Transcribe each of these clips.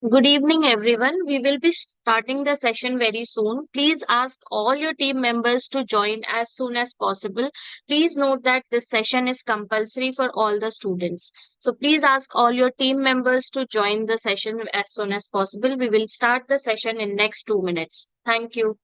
Good evening, everyone. We will be starting the session very soon. Please ask all your team members to join as soon as possible. Please note that this session is compulsory for all the students. So please ask all your team members to join the session as soon as possible. We will start the session in next 2 minutes. Thank you.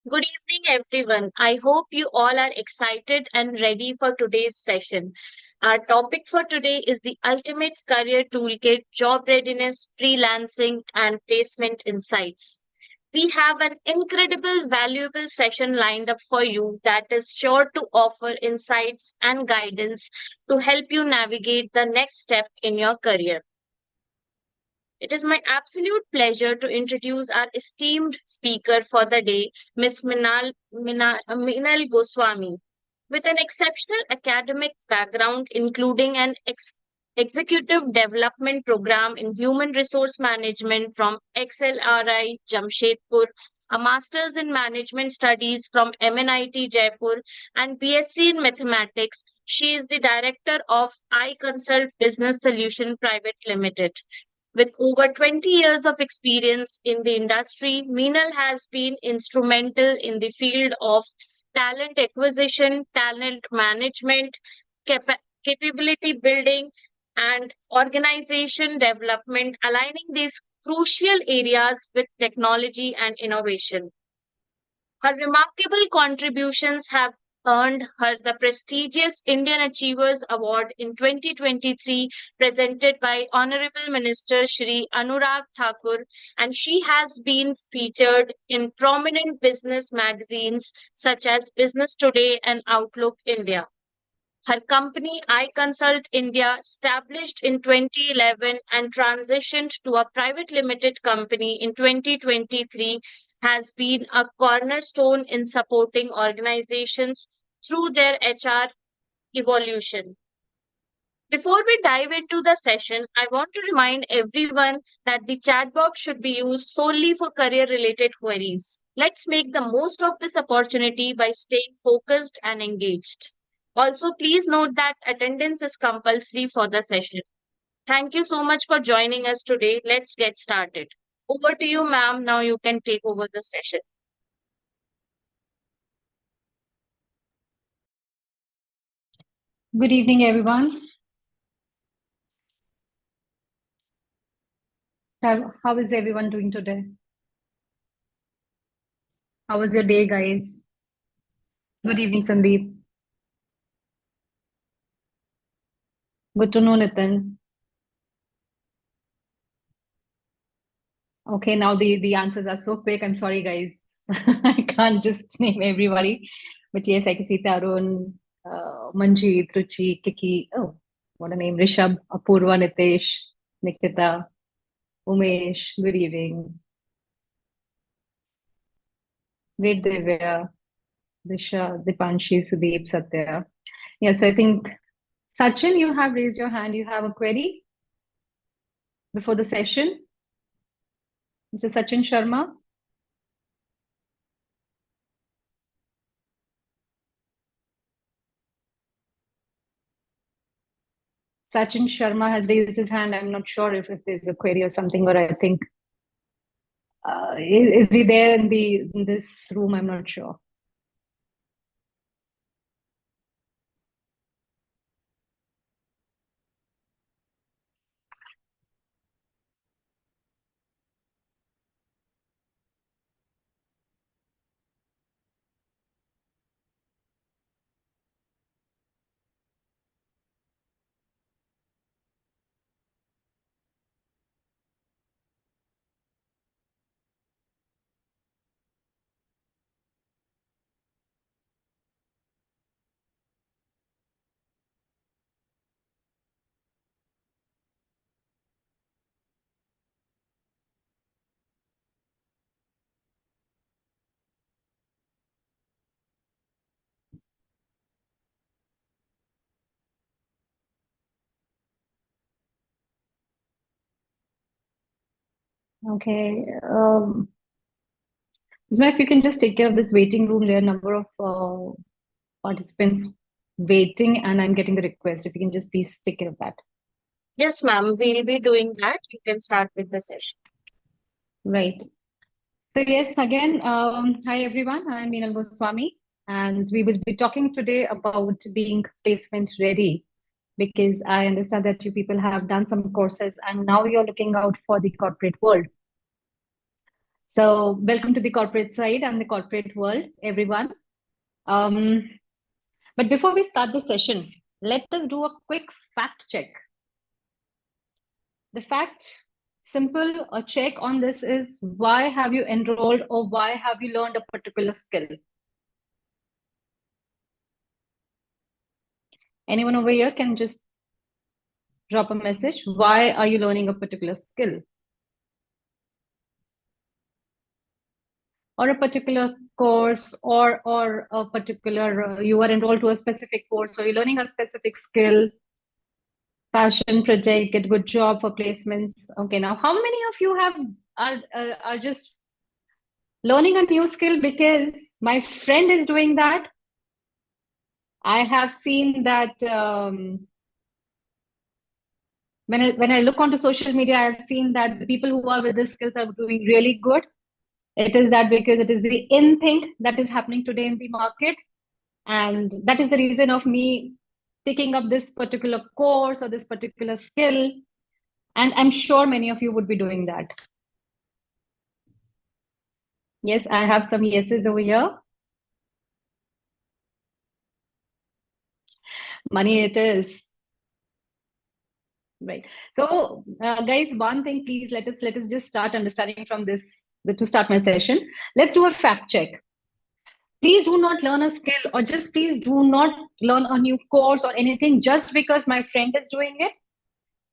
Good evening, everyone. I hope you all are excited and ready for today's session. Our topic for today is the ultimate career toolkit, job readiness, freelancing, and placement insights. We have an incredible, valuable session lined up for you that is sure to offer insights and guidance to help you navigate the next step in your career. It is my absolute pleasure to introduce our esteemed speaker for the day, Ms. Minal Goswami. With an exceptional academic background, including an executive development program in human resource management from XLRI Jamshedpur, a master's in management studies from MNIT Jaipur, and BSc in mathematics, she is the director of iConsult Business Solution Private Limited. With over 20 years of experience in the industry, Meenal has been instrumental in the field of talent acquisition, talent management, capability building, and organization development, aligning these crucial areas with technology and innovation. Her remarkable contributions have earned her the prestigious Indian Achievers Award in 2023, presented by Honorable Minister Shri Anurag Thakur, and she has been featured in prominent business magazines such as Business Today and Outlook India. Her company, iConsult India, established in 2011 and transitioned to a private limited company in 2023, has been a cornerstone in supporting organizations through their HR evolution. Before we dive into the session, I want to remind everyone that the chat box should be used solely for career related queries. Let's make the most of this opportunity by staying focused and engaged. Also, please note that attendance is compulsory for the session. Thank you so much for joining us today. Let's get started. Over to you, ma'am. Now you can take over the session. Good evening, everyone. How is everyone doing today? How was your day, guys? Good evening, Sandeep. Good to know, Nitin. Okay, now the answers are so quick. I'm sorry, guys. I can't just name everybody. But yes, I can see Tarun, Manjeet, Ruchi, Kiki. Oh, what a name. Rishabh, Apurva, Nitesh, Nikita, Umesh. Good evening. Great Divya, Disha, Dipanshi, Sudeep, Satya. Yes, I think Sachin, you have raised your hand. You have a query before the session? Mr. Sachin Sharma? Sachin Sharma has raised his hand. I'm not sure if there's a query or something, or I think is he there in this room? I'm not sure. Okay. Isma, if you can just take care of this waiting room, there are a number of participants waiting, and I'm getting the request. If you can just please take care of that. Yes, ma'am. We'll be doing that. You can start with the session. Right. So yes, again, hi everyone. I'm Meenal Goswami, and we will be talking today about being placement ready, because I understand that you people have done some courses and now you're looking out for the corporate world. So welcome to the corporate side and the corporate world, everyone. But before we start the session, let us do a quick fact check. The fact, simple a check on this is, why have you enrolled or why have you learned a particular skill? Anyone over here can just drop a message. Why are you learning a particular skill? Or a particular course, or a particular, you are enrolled to a specific course, or you're learning a specific skill, passion project, get good job for placements. Okay, now how many of you are just learning a new skill because my friend is doing that? I have seen that when I look onto social media, I have seen that the people who are with these skills are doing really good. It is that because it is the in thing that is happening today in the market. And that is the reason of me picking up this particular course or this particular skill. And I'm sure many of you would be doing that. Yes, I have some yeses over here. Money it is. Right. So, guys, one thing, please let us just start understanding from this to start my session. Let's do a fact check. Please do not learn a skill, or just please do not learn a new course or anything just because my friend is doing it.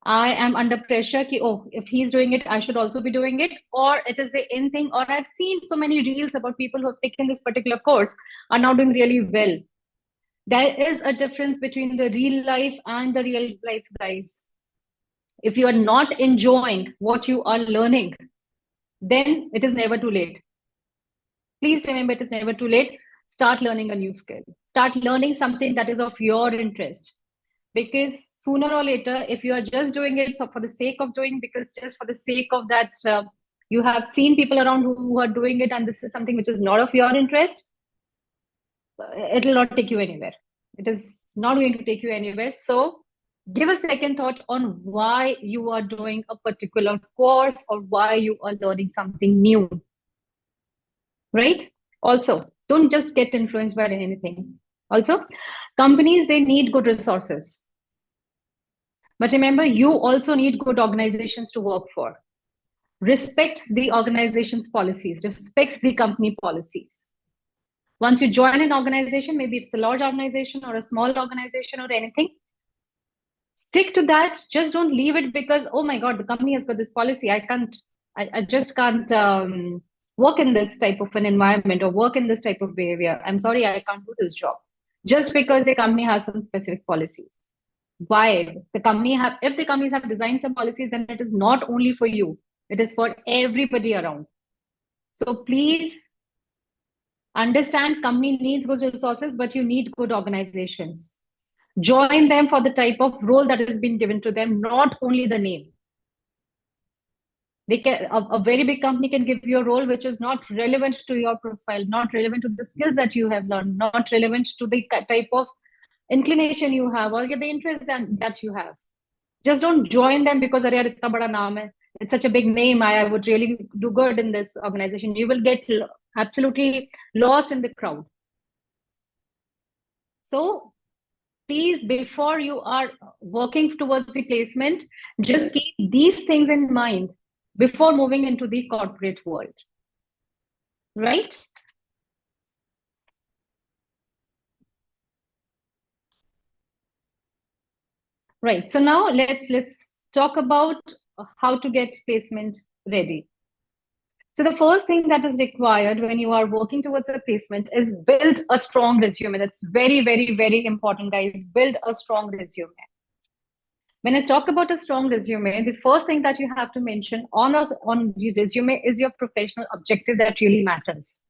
I am under pressure ki, oh, if he's doing it, I should also be doing it, or it is the in thing, or I've seen so many reels about people who have taken this particular course are now doing really well. There is a difference between the real life and the real life, guys. If you are not enjoying what you are learning, then it is never too late. Please remember, it is never too late. Start learning a new skill. Start learning something that is of your interest. Because sooner or later, if you are just doing it so for the sake of doing, because just for the sake of that, you have seen people around who are doing it, and this is something which is not of your interest, it will not take you anywhere. It is not going to take you anywhere. So give a second thought on why you are doing a particular course or why you are learning something new. Right? Also, don't just get influenced by anything. Also, companies, they need good resources. But remember, you also need good organizations to work for. Respect the organization's policies, respect the company policies. Once you join an organization, maybe it's a large organization or a small organization or anything, stick to that. Just don't leave it because, oh my God, the company has got this policy. I just can't work in this type of an environment or work in this type of behavior. I'm sorry, I can't do this job. Just because the company has some specific policies. Why? If the companies have designed some policies, then it is not only for you, it is for everybody around. So please understand, company needs good resources, but you need good organizations. Join them for the type of role that has been given to them, not only the name. They can, a very big company can give you a role which is not relevant to your profile, not relevant to the skills that you have learned, not relevant to the type of inclination you have or the interest that you have. Just don't join them because it's such a big name. I would really do good in this organization. You will get absolutely lost in the crowd. So please, before you are working towards the placement, just keep these things in mind before moving into the corporate world. Right? Right. So now let's talk about how to get placement ready. So the first thing that is required when you are working towards a placement is build a strong resume. That's very, very, very important, guys. Build a strong resume. When I talk about a strong resume, the first thing that you have to mention on your resume is your professional objective that really matters.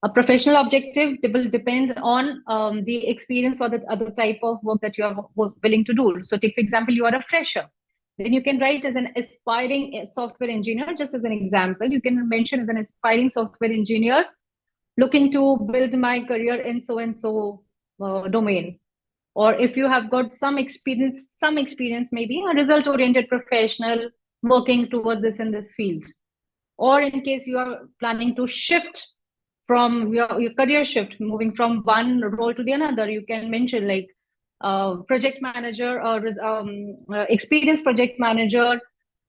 A professional objective will depend on the experience or the other type of work that you are willing to do. So take, for example, you are a fresher. Then you can write as an aspiring software engineer, just as an example. You can mention as an aspiring software engineer looking to build my career in so-and-so domain. Or if you have got some experience, maybe a result-oriented professional working towards this in this field. or in case you are planning to shift from your career shift, moving from one role to the another, you can mention like project manager or experienced project manager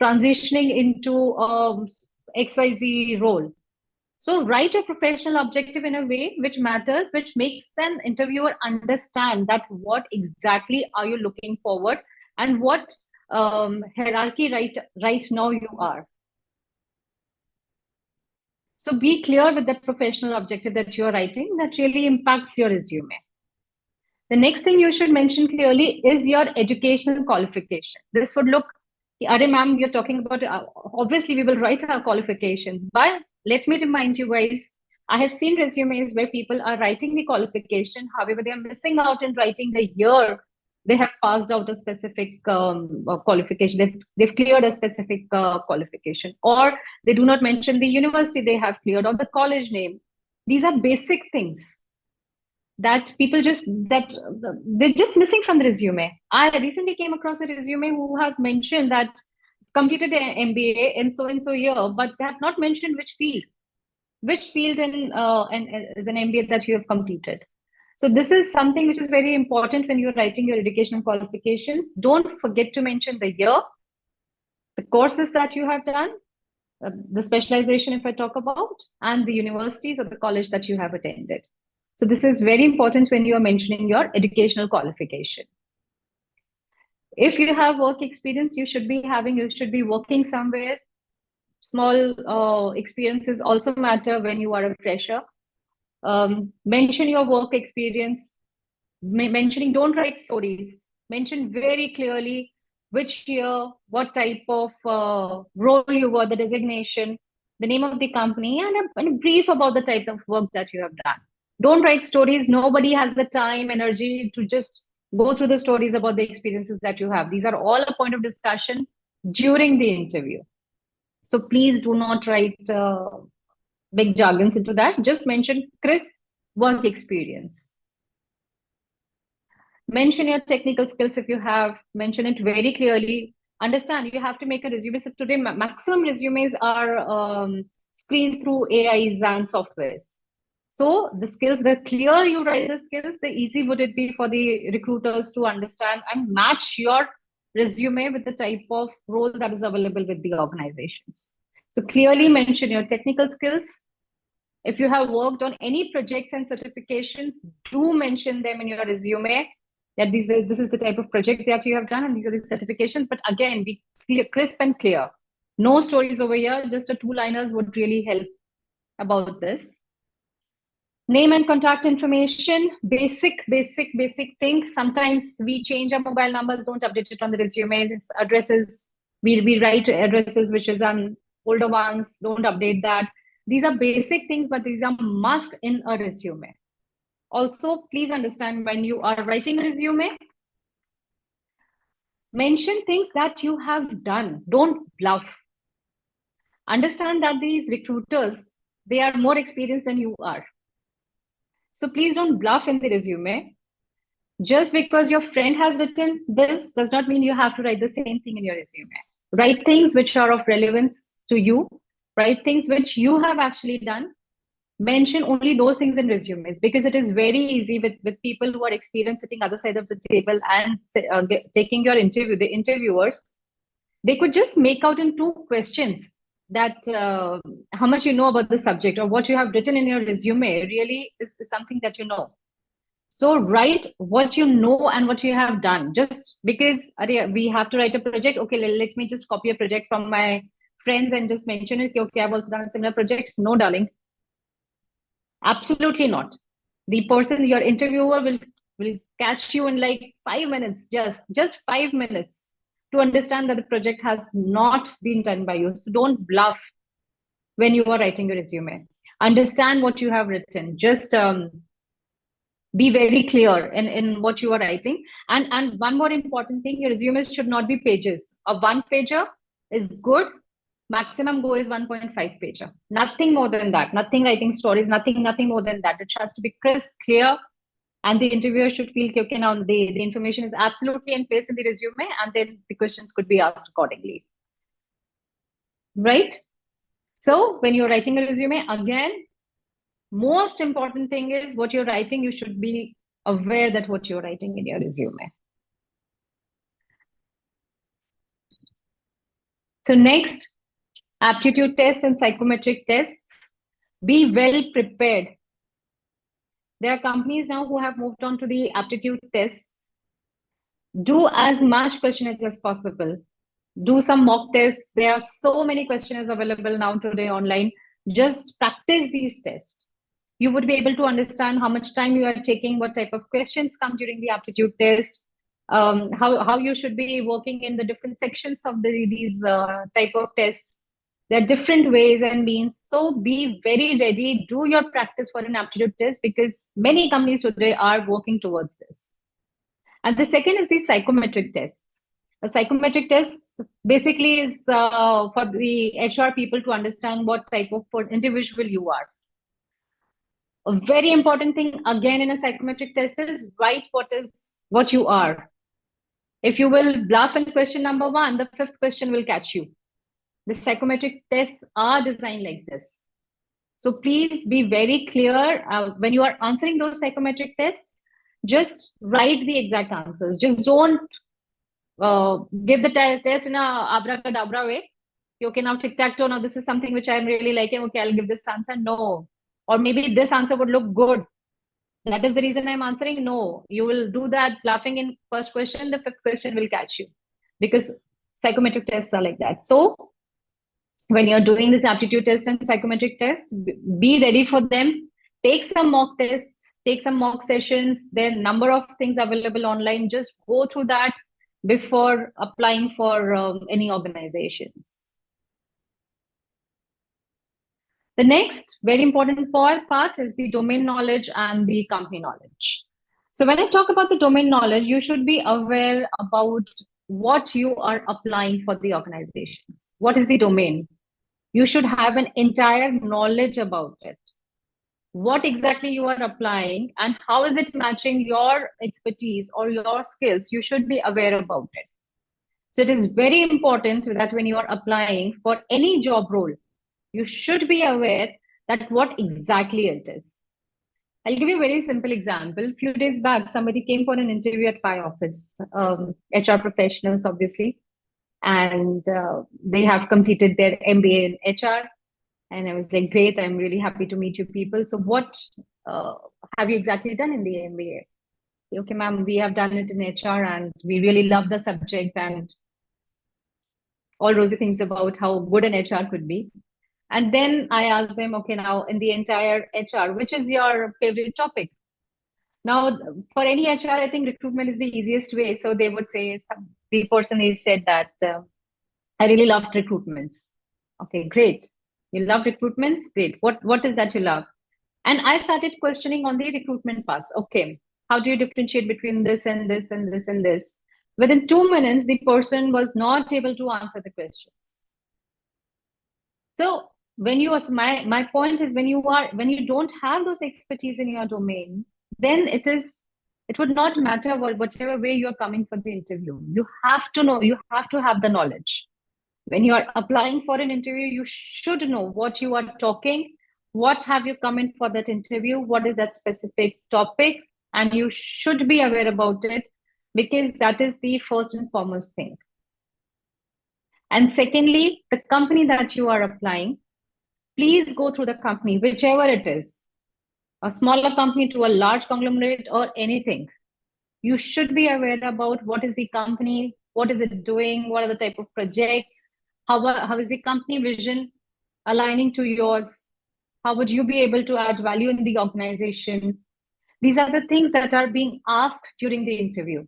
transitioning into XYZ role. So write your professional objective in a way which matters, which makes an interviewer understand that what exactly are you looking forward and what hierarchy right now you are. So be clear with that professional objective that you're writing that really impacts your resume. The next thing you should mention clearly is your educational qualification. This would look, Are ma'am, you're talking about, obviously we will write our qualifications, but let me remind you guys, I have seen resumes where people are writing the qualification, however, they are missing out in writing the year they have passed out a specific qualification. They've cleared a specific qualification, or they do not mention the university they have cleared or the college name. These are basic things that people they're just missing from the resume. I recently came across a resume who have mentioned that completed an MBA in so and so year, but they have not mentioned which field in as an MBA that you have completed. So this is something which is very important when you're writing your educational qualifications. Don't forget to mention the year, the courses that you have done, the specialization if I talk about, and the universities or the college that you have attended. So this is very important when you are mentioning your educational qualification. If you have work experience, you should be working somewhere. Small experiences also matter when you are a fresher. Mention your work experience. Don't write stories. Mention very clearly which year, what type of role you were, the designation, the name of the company, and a brief about the type of work that you have done. Don't write stories. Nobody has the time, energy to just go through the stories about the experiences that you have. These are all a point of discussion during the interview. So please do not write big jargons into that. Just mention crisp work experience. Mention your technical skills if you have. Mention it very clearly. Understand you have to make a resume. So today, maximum resumes are screened through AIs and softwares. So the skills, the clearer you write the skills, the easy would it be for the recruiters to understand and match your resume with the type of role that is available with the organizations. So clearly mention your technical skills. If you have worked on any projects and certifications, do mention them in your resume, that this is the type of project that you have done and these are the certifications. But again, be clear, crisp and clear. No stories over here, just a two-liners would really help about this. Name and contact information, basic thing. Sometimes we change our mobile numbers, don't update it on the resumes. It's addresses, we write addresses which is on older ones, don't update that. These are basic things, but these are must in a resume. Also, please understand when you are writing a resume, mention things that you have done. Don't bluff. Understand that these recruiters, they are more experienced than you are. So please don't bluff in the resume. Just because your friend has written this does not mean you have to write the same thing in your resume. Write things which are of relevance to you. Write things which you have actually done. Mention only those things in resumes, because it is very easy with people who are experienced sitting other side of the table and taking your interview, the interviewers, they could just make out in two questions that how much you know about the subject or what you have written in your resume really is something that you know. So write what you know and what you have done. Just because we have to write a project, okay, let me just copy a project from my friends and just mention it, okay, I've also done a similar project. No, darling. Absolutely not. The person, your interviewer will catch you in like 5 minutes, just 5 minutes, to understand that the project has not been done by you. So don't bluff when you are writing your resume. Understand what you have written. Just be very clear in what you are writing. And one more important thing, your resume should not be pages. A one pager is good. Maximum go is 1.5 pager. Nothing more than that. Nothing writing stories, nothing more than that. It has to be crisp, clear, and the interviewer should feel, okay, now the information is absolutely in place in the resume, and then the questions could be asked accordingly. Right? So when you're writing a resume, again, most important thing is what you're writing, you should be aware that what you're writing in your resume. So next, aptitude tests and psychometric tests. Be well prepared. There are companies now who have moved on to the aptitude tests. Do as much questionnaires as possible. Do some mock tests. There are so many questionnaires available now today online. Just practice these tests. You would be able to understand how much time you are taking, what type of questions come during the aptitude test, how you should be working in the different sections of these type of tests. There are different ways and means. So be very ready. Do your practice for an aptitude test because many companies today are working towards this. And the second is the psychometric tests. A psychometric test basically is for the HR people to understand what type of individual you are. A very important thing again in a psychometric test is write what you are. If you will bluff in question number 1, the 5th question will catch you. The psychometric tests are designed like this. So please be very clear when you are answering those psychometric tests, just write the exact answers. Just don't give the test in a abracadabra way. Okay, now tic-tac-toe, now this is something which I'm really liking. Okay, I'll give this answer. No. Or maybe this answer would look good. That is the reason I'm answering. No, you will do that bluffing in first question. The 5th question will catch you because psychometric tests are like that. So when you're doing this aptitude test and psychometric test, be ready for them. Take some mock tests, take some mock sessions. There are a number of things available online. Just go through that before applying for any organizations. The next very important part is the domain knowledge and the company knowledge. So when I talk about the domain knowledge, you should be aware about what you are applying for the organizations. What is the domain? You should have an entire knowledge about it. What exactly you are applying and how is it matching your expertise or your skills? You should be aware about it. So it is very important that when you are applying for any job role, you should be aware that what exactly it is. I'll give you a very simple example. A few days back, somebody came for an interview at my office, HR professionals, obviously, and they have completed their MBA in HR. And I was like, great, I'm really happy to meet you people. So what have you exactly done in the MBA? Okay, ma'am, we have done it in HR and we really love the subject and all rosy things about how good an HR could be. And then I asked them, okay, now in the entire HR, which is your favorite topic? Now, for any HR, I think recruitment is the easiest way. So they would say, the person is said that I really loved recruitments. Okay, great. You love recruitments? Great. What is that you love? And I started questioning on the recruitment parts. Okay, how do you differentiate between this and this and this and this? Within 2 minutes, the person was not able to answer the questions. So when you my point is when you don't have those expertise in your domain, then it would not matter whichever way you're coming for the interview. You have to know, you have to have the knowledge. When you are applying for an interview, you should know what you are talking, what have you come in for that interview, what is that specific topic, and you should be aware about it because that is the first and foremost thing. And secondly, the company that you are applying, please go through the company, whichever it is, a smaller company to a large conglomerate or anything. You should be aware about what is the company, what is it doing, what are the type of projects, how is the company vision aligning to yours, how would you be able to add value in the organization. These are the things that are being asked during the interview.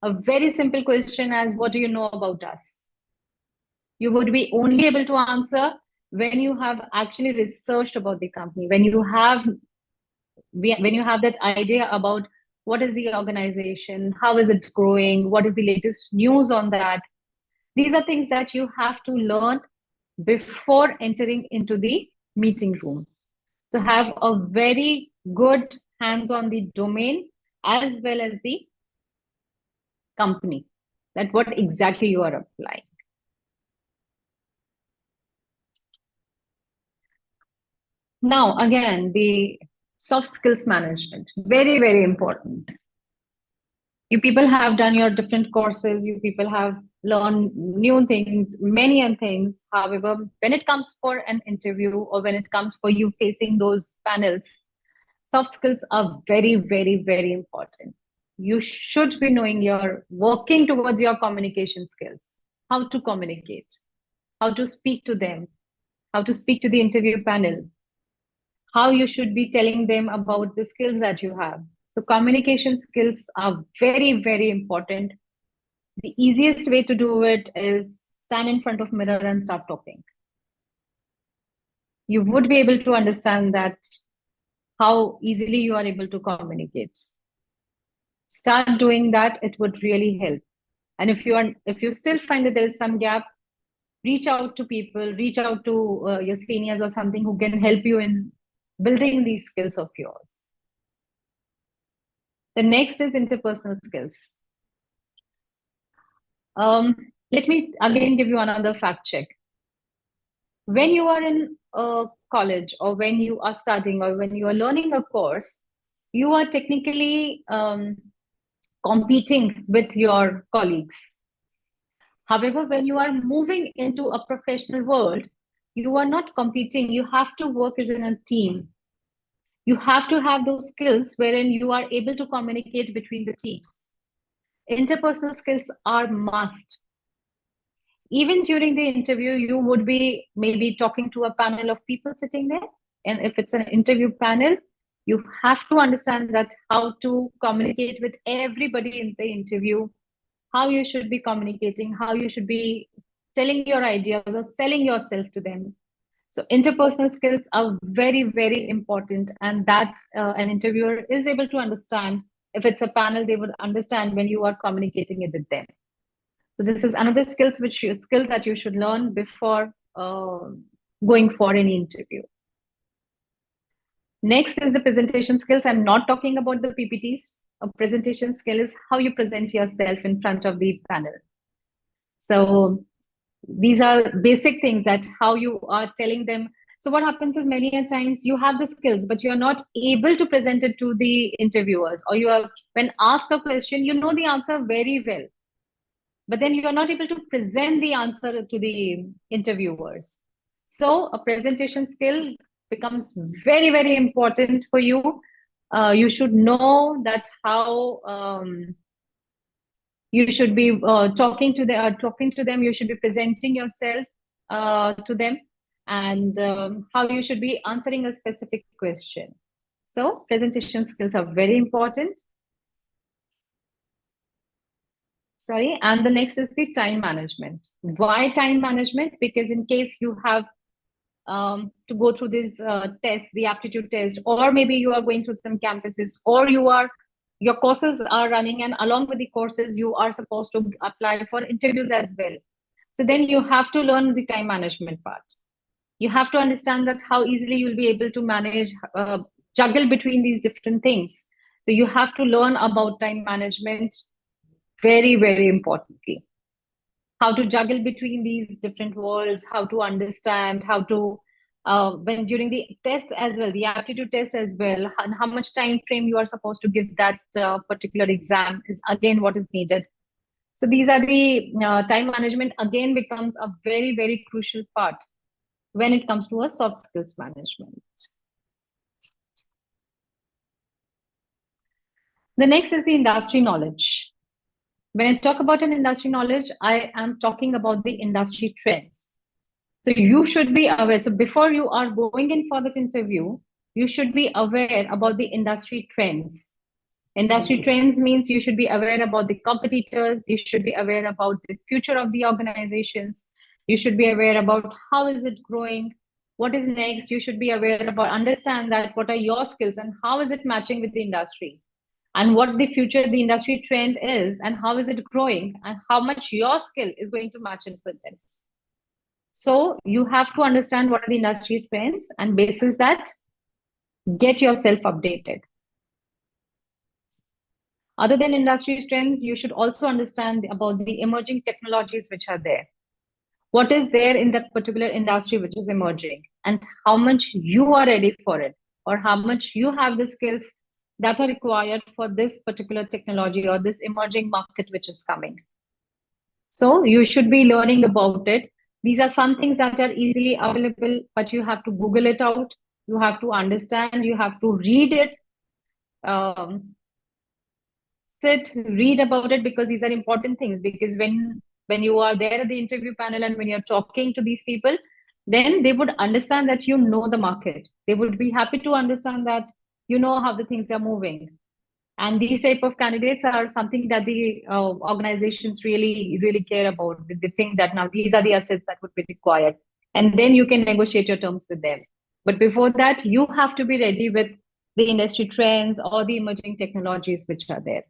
A very simple question as, what do you know about us? You would be only able to answer when you have actually researched about the company, when you have that idea about what is the organization, how is it growing, what is the latest news on that. These are things that you have to learn before entering into the meeting room. So have a very good hands on the domain as well as the company, that what exactly you are applying. Now, again, the soft skills management, very, very important. You people have done your different courses, you people have learned new things, many things. However, when it comes for an interview or when it comes for you facing those panels, soft skills are very, very, very important. You should be knowing your working towards your communication skills, how to communicate, how to speak to them, how to speak to the interview panel, how you should be telling them about the skills that you have. So communication skills are very, very important. The easiest way to do it is stand in front of mirror and start talking. You would be able to understand that how easily you are able to communicate. Start doing that, it would really help. And if you still find that there is some gap, reach out to people, reach out to your seniors or something who can help you in building these skills of yours. The next is interpersonal skills. Let me again give you another fact check. When you are in college or when you are studying or when you are learning a course, you are technically competing with your colleagues. However, when you are moving into a professional world, you are not competing. You have to work as in a team. You have to have those skills wherein you are able to communicate between the teams. Interpersonal skills are must. Even during the interview, you would be maybe talking to a panel of people sitting there. And if it's an interview panel, you have to understand that how to communicate with everybody in the interview, how you should be communicating, how you should be telling your ideas or selling yourself to them. So interpersonal skills are very, very important, and that an interviewer is able to understand. If it's a panel, they would understand when you are communicating it with them. So this is another skill that you should learn before going for any interview. Next is the presentation skills. I'm not talking about the PPTs. A presentation skill is how you present yourself in front of the panel. So these are basic things that how you are telling them. So what happens is many a times you have the skills, but you're not able to present it to the interviewers, or you are, when asked a question, you know the answer very well, but then you are not able to present the answer to the interviewers. So a presentation skill becomes very, very important for you. You should know that how you should be talking to them. You should be presenting yourself to them, and how you should be answering a specific question. So presentation skills are very important. Sorry, and the next is the time management. Why time management? Because in case you have to go through this test, the aptitude test, or maybe you are going through some campuses, or your courses are running, and along with the courses, you are supposed to apply for interviews as well. So then you have to learn the time management part. You have to understand that how easily you'll be able to manage, juggle between these different things. So you have to learn about time management very, very importantly. How to juggle between these different worlds, how to understand, how to when during the test as well, the aptitude test as well, and how much time frame you are supposed to give that particular exam is again what is needed. So these are the time management again becomes a very, very crucial part when it comes to a soft skills management. The next is the industry knowledge. When I talk about an industry knowledge, I am talking about the industry trends. So you should be aware. So before you are going in for that interview, you should be aware about the industry trends. Industry trends means you should be aware about the competitors. You should be aware about the future of the organizations. You should be aware about how is it growing, what is next. You should be aware about, understand that what are your skills and how is it matching with the industry, and what the future the industry trend is, and how is it growing, and how much your skill is going to match in with this. So you have to understand what are the industry trends, and basis that, get yourself updated. Other than industry trends, you should also understand about the emerging technologies which are there. what is there in that particular industry which is emerging, and how much you are ready for it, or how much you have the skills that are required for this particular technology or this emerging market which is coming. So you should be learning about it. These are some things that are easily available, but you have to Google it out. You have to understand, you have to read it, um, sit, read about it, because these are important things. Because when you are there at the interview panel and when you're talking to these people, then they would understand that you know the market. They would be happy to understand that you know how the things are moving. And these type of candidates are something that the organizations really care about. They think that now these are the assets that would be required, and then you can negotiate your terms with them. But before that, you have to be ready with the industry trends or the emerging technologies which are there.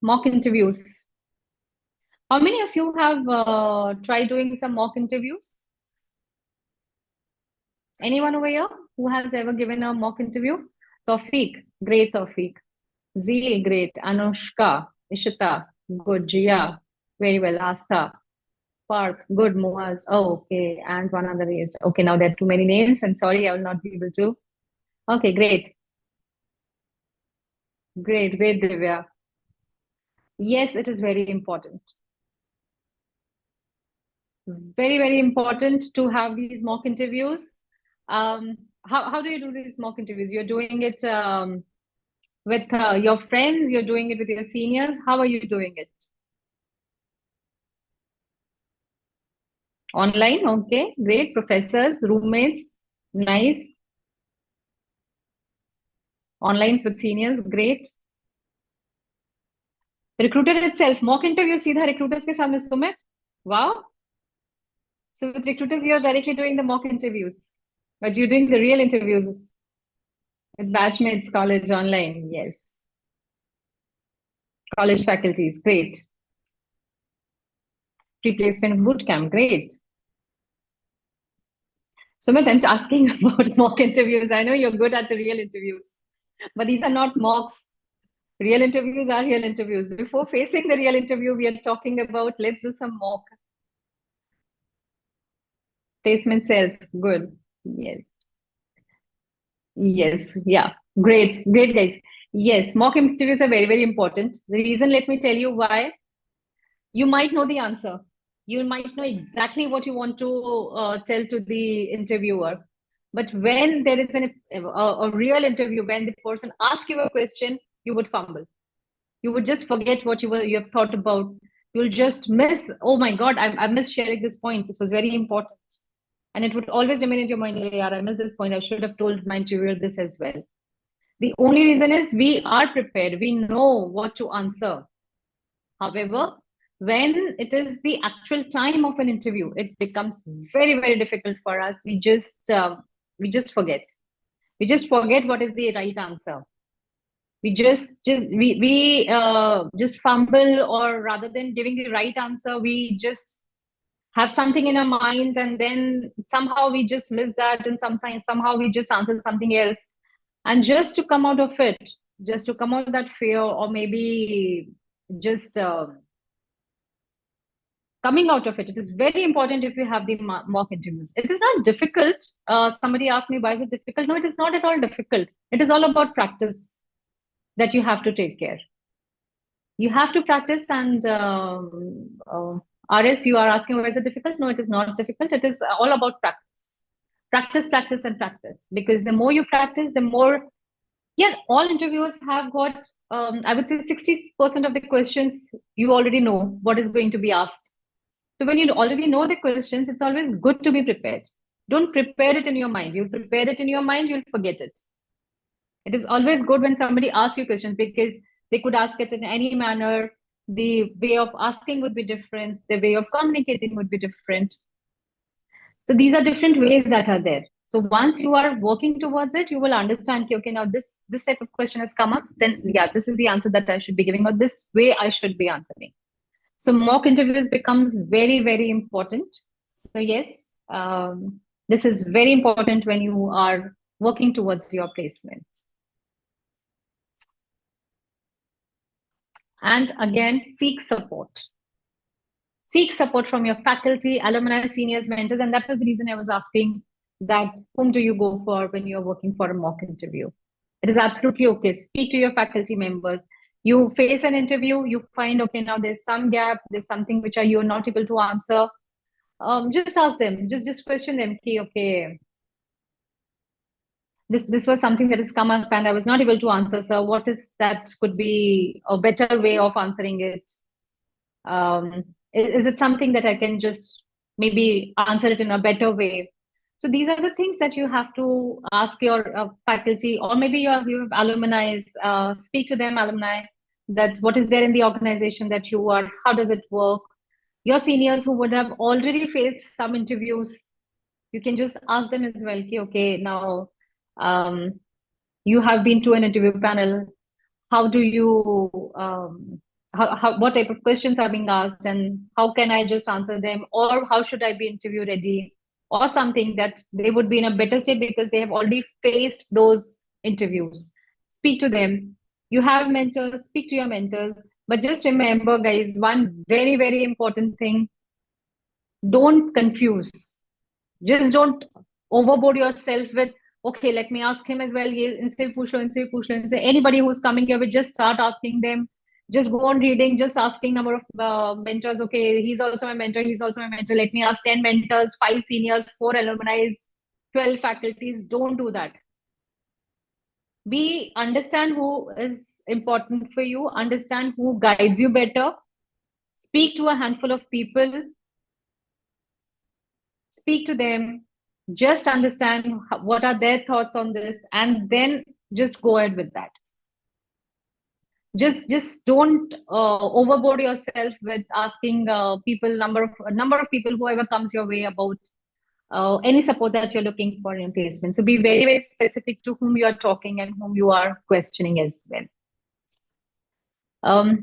Mock interviews. How many of you have tried doing some mock interviews? Anyone over here who has ever given a mock interview? Tawfiq, great Tawfiq. Zee, great. Anushka, Ishita, good. Jia, very well. Asta, Park, good. Muaz, oh, okay. And one other is, okay, now there are too many names. I'm sorry, I will not be able to. Okay, great. Great, Divya. Yes, it is very important. Very important to have these mock interviews. How do you do these mock interviews? You're doing it with your friends, you're doing it with your seniors. How are you doing it? Online, okay, great. Professors, roommates, nice. Onlines with seniors, great. Recruiter itself, mock interview, सीधा recruiters के सामने Sumit. Wow. So with recruiters, you're directly doing the mock interviews, but you're doing the real interviews with batchmates, college, online. Yes. College faculties, great. Pre-placement bootcamp, great. Sumit, I'm asking about mock interviews. I know you're good at the real interviews, but these are not mocks. Real interviews are real interviews. Before facing the real interview, we are talking about let's do some mock. Placement sales, good. Yes. Yes. Yeah. Great. Great, guys. Yes. Mock interviews are very important. The reason, let me tell you why. You might know the answer. You might know exactly what you want to tell to the interviewer. But when there is a real interview, when the person asks you a question, you would fumble. You would just forget what you have thought about. You'll just miss, oh my God, I missed sharing this point. This was very important. And it would always remain in your mind, yeah, I missed this point. I should have told my interviewer this as well. The only reason is we are prepared. We know what to answer. However, when it is the actual time of an interview, it becomes very difficult for us. We just forget. We just forget what is the right answer. We just fumble, or rather than giving the right answer, we just have something in our mind, and then somehow we just miss that, and sometimes somehow we just answer something else. And just to come out of it, just to come out of that fear, or maybe just coming out of it, it is very important if you have the mock interviews. It is not difficult. Somebody asked me, why is it difficult? No, it is not at all difficult. It is all about practice that you have to take care. You have to practice, and RS, you are asking why is it difficult? No, it is not difficult. It is all about practice. Practice, and practice. Because the more you practice, the more, yeah, all interviewers have got, I would say 60% of the questions you already know what is going to be asked. So when you already know the questions, it's always good to be prepared. Don't prepare it in your mind. You prepare it in your mind, you'll forget it. It is always good when somebody asks you questions, because they could ask it in any manner. The way of asking would be different. The way of communicating would be different. So these are different ways that are there. So once you are working towards it, you will understand, okay, now this type of question has come up, then yeah, this is the answer that I should be giving, or this way I should be answering. So mock interviews becomes very important. So yes, this is very important when you are working towards your placement. And again, seek support. Seek support from your faculty, alumni, seniors, mentors. And that was the reason I was asking that whom do you go for when you're working for a mock interview? It is absolutely okay. Speak to your faculty members. You face an interview, you find, okay, now there's some gap, there's something which you're not able to answer. Just ask them, just question them, okay, this was something that has come up and I was not able to answer, sir. What is that could be a better way of answering it? Is it something that I can just maybe answer it in a better way? So these are the things that you have to ask your faculty, or maybe your alumni. Speak to them, alumni, that what is there in the organization that you are, how does it work? Your seniors who would have already faced some interviews, you can just ask them as well. Okay, now um, you have been to an interview panel. How do you what type of questions are being asked, and how can I just answer them, or how should I be interview ready, or something that they would be in a better state because they have already faced those interviews. Speak to them. You have mentors, speak to your mentors. But just remember, guys, one very, very important thing: don't confuse. Just don't overboard yourself with, okay, let me ask him as well. Anybody who's coming here, we just start asking them. Just go on reading, just asking number of mentors. Okay, he's also my mentor, he's also my mentor. Let me ask 10 mentors, 5 seniors, 4 alumni, 12 faculties. Don't do that. Be understand who is important for you, understand who guides you better. Speak to a handful of people, speak to them, just understand what are their thoughts on this, and then just go ahead with that. Just don't overboard yourself with asking people, number of people, whoever comes your way, about any support that you're looking for in placement. So be very, very specific to whom you are talking and whom you are questioning as well.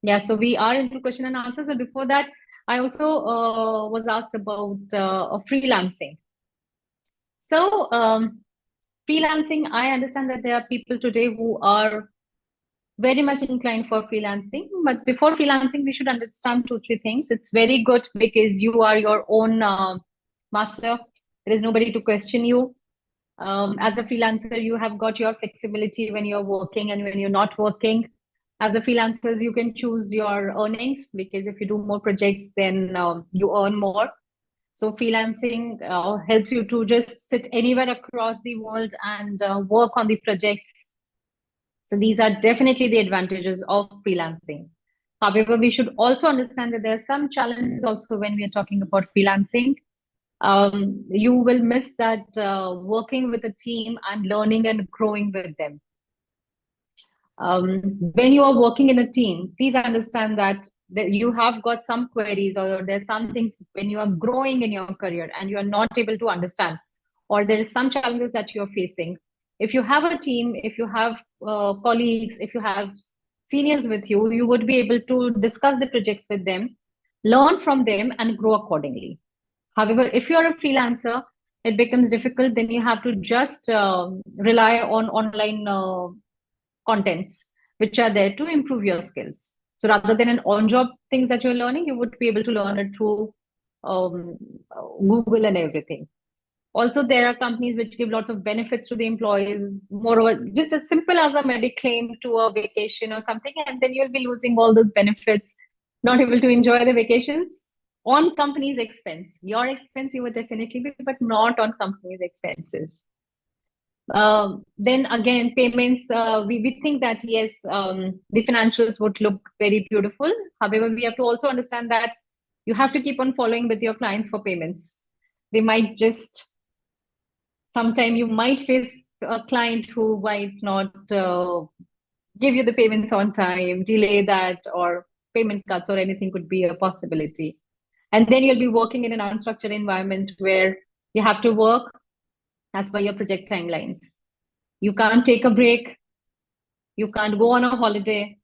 Yeah, so we are into question and answer. So before that, I also was asked about freelancing. So freelancing, I understand that there are people today who are very much inclined for freelancing. But before freelancing, we should understand 2-3 things. It's very good because you are your own master. There is nobody to question you. As a freelancer, you have got your flexibility when you're working and when you're not working. As a freelancer, you can choose your earnings, because if you do more projects, then you earn more. So freelancing helps you to just sit anywhere across the world and work on the projects. So these are definitely the advantages of freelancing. However, we should also understand that there are some challenges also when we are talking about freelancing. You will miss that working with a team and learning and growing with them. When you are working in a team, please understand that you have got some queries, or there's some things when you are growing in your career and you are not able to understand, or there is some challenges that you're facing. If you have a team, if you have colleagues, if you have seniors with you, you would be able to discuss the projects with them, learn from them, and grow accordingly. However, if you're a freelancer, it becomes difficult. Then you have to just rely on online contents which are there to improve your skills. So rather than an on-job things that you're learning, you would be able to learn it through um, Google and everything. Also, there are companies which give lots of benefits to the employees, moreover, just as simple as a mediclaim to a vacation or something, and then you'll be losing all those benefits, not able to enjoy the vacations on company's expense. Your expense you would definitely be, but not on company's expenses. Then again, payments, we think that yes, the financials would look very beautiful. However, we have to also understand that you have to keep on following with your clients for payments. They might just, sometime you might face a client who might not give you the payments on time, delay that, or payment cuts or anything could be a possibility. And then you'll be working in an unstructured environment where you have to work as per your project timelines. You can't take a break. You can't go on a holiday.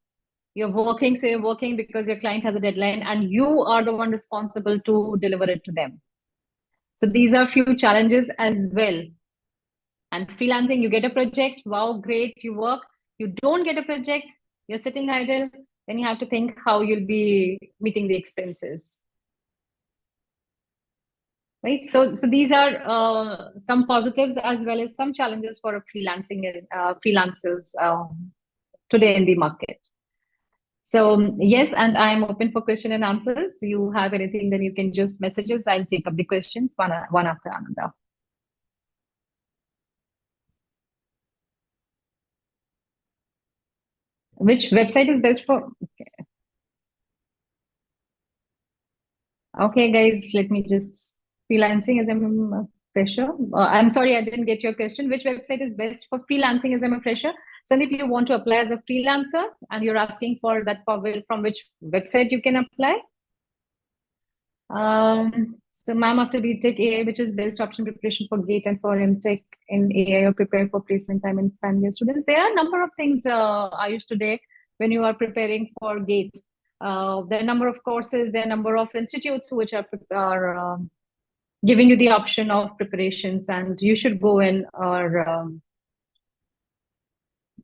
You're working, so you're working because your client has a deadline and you are the one responsible to deliver it to them. So these are few challenges as well. And freelancing, you get a project, wow, great, you work. You don't get a project, you're sitting idle, then you have to think how you'll be meeting the expenses. Right. So these are some positives as well as some challenges for a freelancers today in the market. So yes, and I'm open for question and answers. You have anything, then you can just message us. I'll take up the questions one after another. Which website is best for? Okay, guys, let me just freelancing as a fresher. I'm sorry, I didn't get your question. Which website is best for freelancing as a fresher? Sandeep, you want to apply as a freelancer and you're asking for that from which website you can apply? So ma'am, after BTech AI, which is best option preparation for GATE and for MTech in AI or prepare for placement time in final year students? There are a number of things, Ayush, today when you are preparing for GATE. There are a number of courses, there are a number of institutes which are giving you the option of preparations, and you should go in, or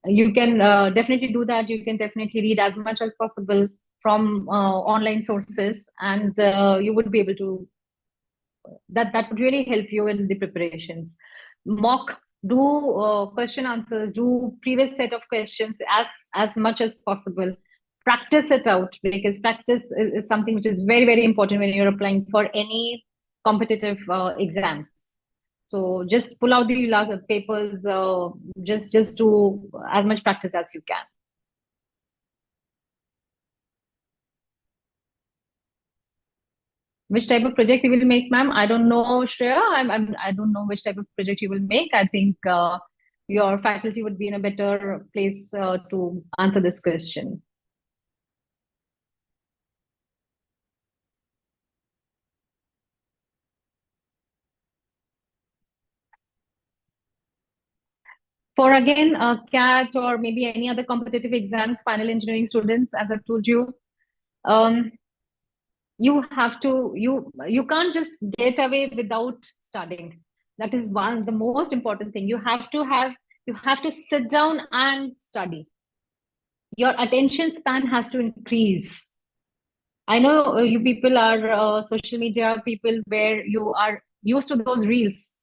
you can definitely do that. You can definitely read as much as possible from online sources, and you would be able to, that would really help you in the preparations. Mock, do question answers, do previous set of questions as much as possible. Practice it out, because practice is something which is very, very important when you're applying for any competitive exams. So just pull out the last papers, just do as much practice as you can. Which type of project you will make, ma'am? I don't know, Shreya. I don't know which type of project you will make. I think your faculty would be in a better place to answer this question. For again, CAT or maybe any other competitive exams, final engineering students, as I've told you, you have to, you can't just get away without studying. That is the most important thing. You have to sit down and study. Your attention span has to increase. I know you people are social media people, where you are used to those reels.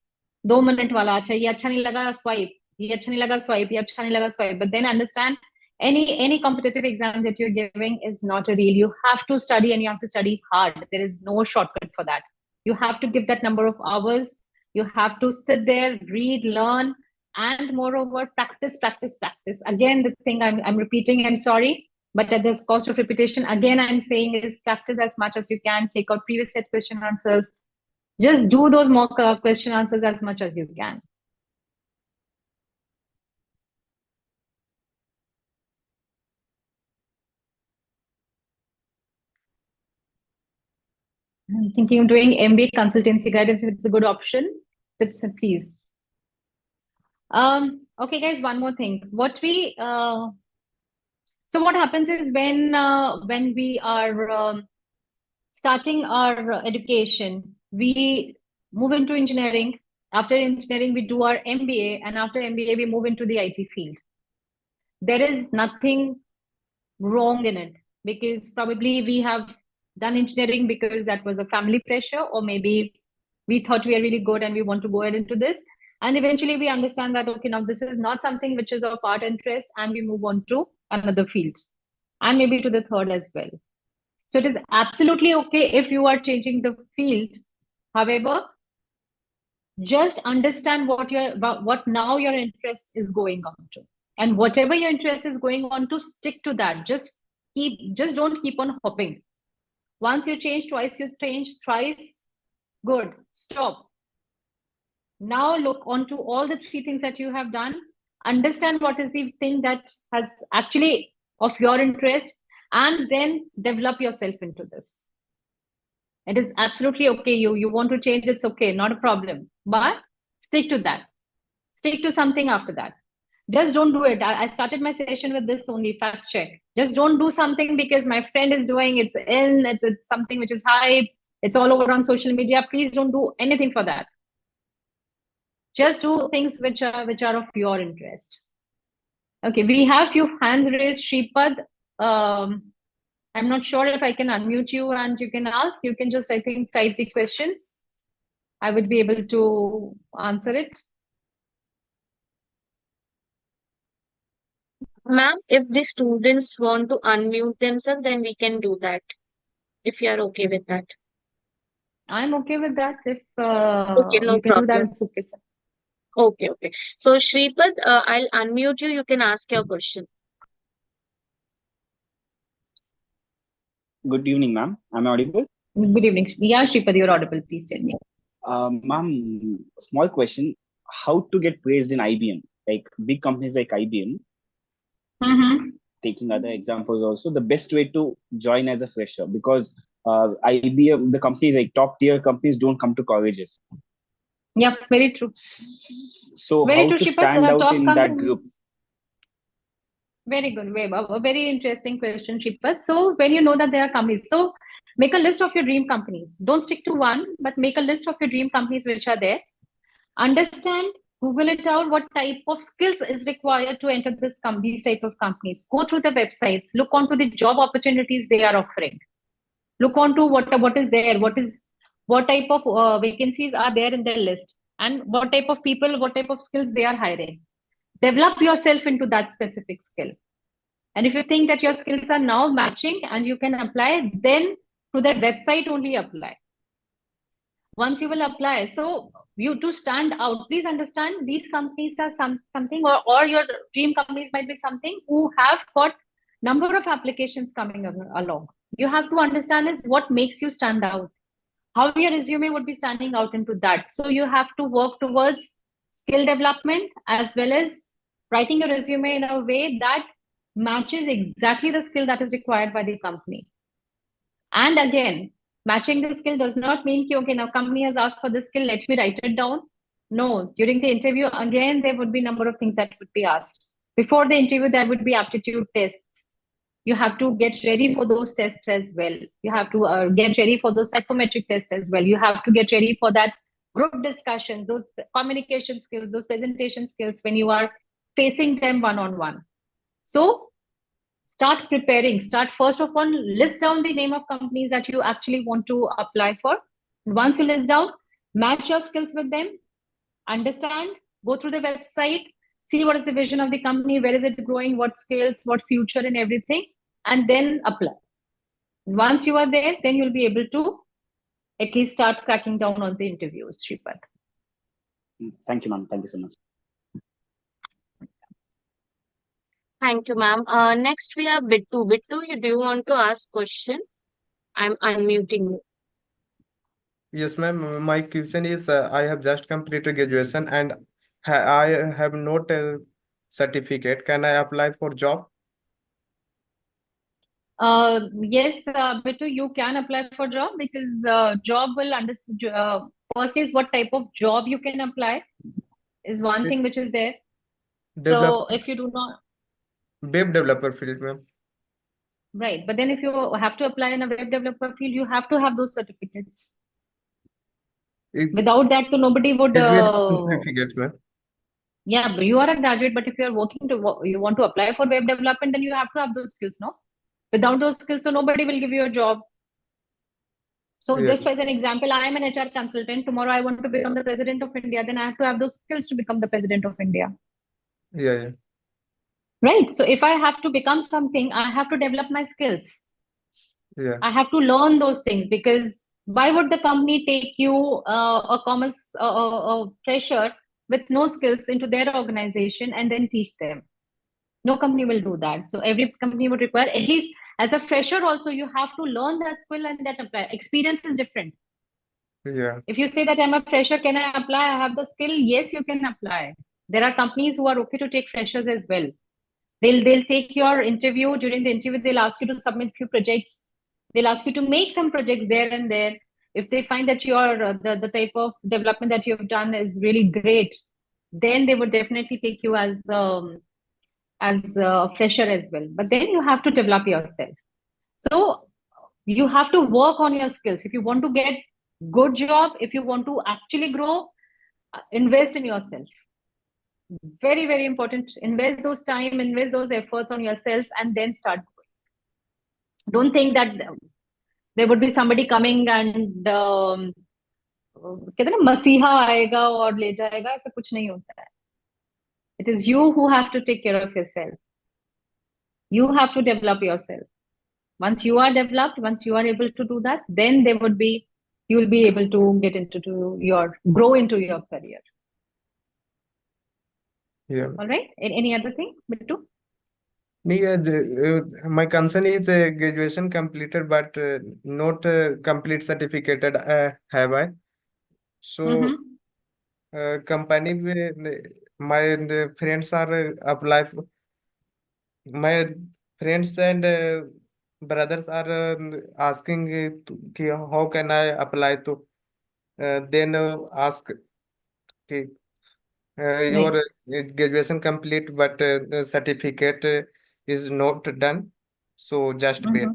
2 minute wala, acha ye acha nahi laga, swipe. Ye acha nahi laga, swipe. Ye acha nahi laga, swipe. But then understand, any competitive exam that you're giving is not a reel. You have to study, and you have to study hard. There is no shortcut for that. You have to give that number of hours. You have to sit there, read, learn, and moreover, practice, practice, practice. Again, the thing I'm repeating, I'm sorry, but at this cost of repetition, again, I'm saying is practice as much as you can. Take out previous set question answers. Just do those mock question answers as much as you can. I'm thinking of doing MBA consultancy guide if it's a good option. Tips, please. Okay, guys, one more thing. So what happens is when we are starting our education, we move into engineering. After engineering, we do our MBA, and after MBA, we move into the IT field. There is nothing wrong in it, because probably we have done engineering because that was a family pressure, or maybe we thought we are really good and we want to go ahead into this. And eventually we understand that, okay, now this is not something which is of our interest, and we move on to another field, and maybe to the third as well. So it is absolutely okay if you are changing the field. However, just understand what now your interest is going on to, and whatever your interest is going on to, stick to that. Just don't keep on hopping. Once you change twice, you change thrice, good, stop. Now look onto all the 3 things that you have done, understand what is the thing that has actually of your interest, and then develop yourself into this. It is absolutely okay. You want to change, it's okay, not a problem. But stick to that. Stick to something after that. Just don't do it. I started my session with this only, fact check. Just don't do something because my friend is doing, it's something which is hype, it's all over on social media. Please don't do anything for that. Just do things which are of your interest. Okay, we have few hands raised. Shripad, I'm not sure if I can unmute you and you can ask. You can just, I think, type the questions. I would be able to answer it. Ma'am, if the students want to unmute themselves, then we can do that, if you are okay with that. I'm okay with that. If Okay, no you can do that, problem. it's okay. Okay, okay. So, Shripad, I'll unmute you. You can ask your question. Good evening, ma'am. Am I audible? Good evening. Yeah, Shripad, you're audible. Please tell me. Ma'am, small question. How to get praised in IBM? Like big companies like IBM, Mm-hmm. taking other examples also, the best way to join as a fresher because IBM, the companies like top tier companies don't come to colleges. Yeah, very true. So Very how true, to Shripad. stand out Top in that group? companies. Very good. A very interesting question, Shripad. So when you know that there are companies, so make a list of your dream companies. Don't stick to one, but make a list of your dream companies which are there. Understand, Google it out, what type of skills is required to enter these type of companies. Go through the websites, look onto the job opportunities they are offering. Look onto what is there, what type of vacancies are there in their list, and what type of people, what type of skills they are hiring. Develop yourself into that specific skill. And if you think that your skills are now matching and you can apply, then to that website only apply. Once you will apply, so you to stand out, please understand these companies are something, or your dream companies might be something who have got number of applications coming along. You have to understand is what makes you stand out, how your resume would be standing out into that. So you have to work towards skill development as well as writing a resume in a way that matches exactly the skill that is required by the company. And again, matching the skill does not mean okay, now company has asked for this skill, let me write it down. No, during the interview, again, there would be a number of things that would be asked. Before the interview, there would be aptitude tests. You have to get ready for those tests as well. You have to get ready for those psychometric tests as well. You have to get ready for that group discussions, those communication skills, those presentation skills when you are facing them one-on-one. So start preparing. Start first of all, list down the name of companies that you actually want to apply for. Once you list down, match your skills with them, understand, go through the website, see what is the vision of the company, where is it growing, what skills, what future and everything, and then apply. Once you are there, then you'll be able to at least start cracking down on the interviews, Shripad. Thank you, ma'am. Thank you so much. Thank you, ma'am. Next we have Bittu. Bittu, do you want to ask question? I'm unmuting you. Yes, ma'am. My question is, I have just completed graduation and I have not a certificate. Can I apply for job? Yes, Bittu, you can apply for job because job will understand. First is what type of job you can apply is one thing which is there. So if you do not, Web developer field, ma'am. right, but then if you have to apply in a web developer field, you have to have those certificates. Without that, so nobody would. Graduation certificate, ma'am. Yeah, but you are a graduate, but if you are working to you want to apply for web development, then you have to have those skills, no? Without those skills, so nobody will give you a job. So Yeah. just as an example, I am an HR consultant. Tomorrow I want to become the president of India. Then I have to have those skills to become the president of India. Yeah. Right. So if I have to become something, I have to develop my skills. Yeah. I have to learn those things because why would the company take you a commerce fresher with no skills into their organization and then teach them? No company will do that. So every company would require at least as a fresher also you have to learn that skill and that apply. Experience is different. Yeah. If you say that I'm a fresher, can I apply? I have the skill. Yes, you can apply. There are companies who are okay to take freshers as well. They'll take your interview. During the interview, they'll ask you to submit few projects. They'll ask you to make some projects there and there. If they find that your the type of development that you've done is really great, then they would definitely take you as a fresher as well. But then you have to develop yourself. So you have to work on your skills. If you want to get good job, if you want to actually grow, invest in yourself. Very, very important. Invest those time, invest those efforts on yourself, and then start growing. Don't think that there would be somebody coming and कहते हैं ना मसीहा आएगा और ले जाएगा, ऐसा कुछ नहीं होता है. It is you who have to take care of yourself. You have to develop yourself. Once you are developed, once you are able to do that, then you will be able to grow into your career. Yeah. All right. Any other thing, Bittu? My concern is graduation completed, but not complete certificated. Have I? So company my friends are apply. My friends and brothers are asking how can I apply to. Then ask your graduation complete, but the certificate is not done. So just wait.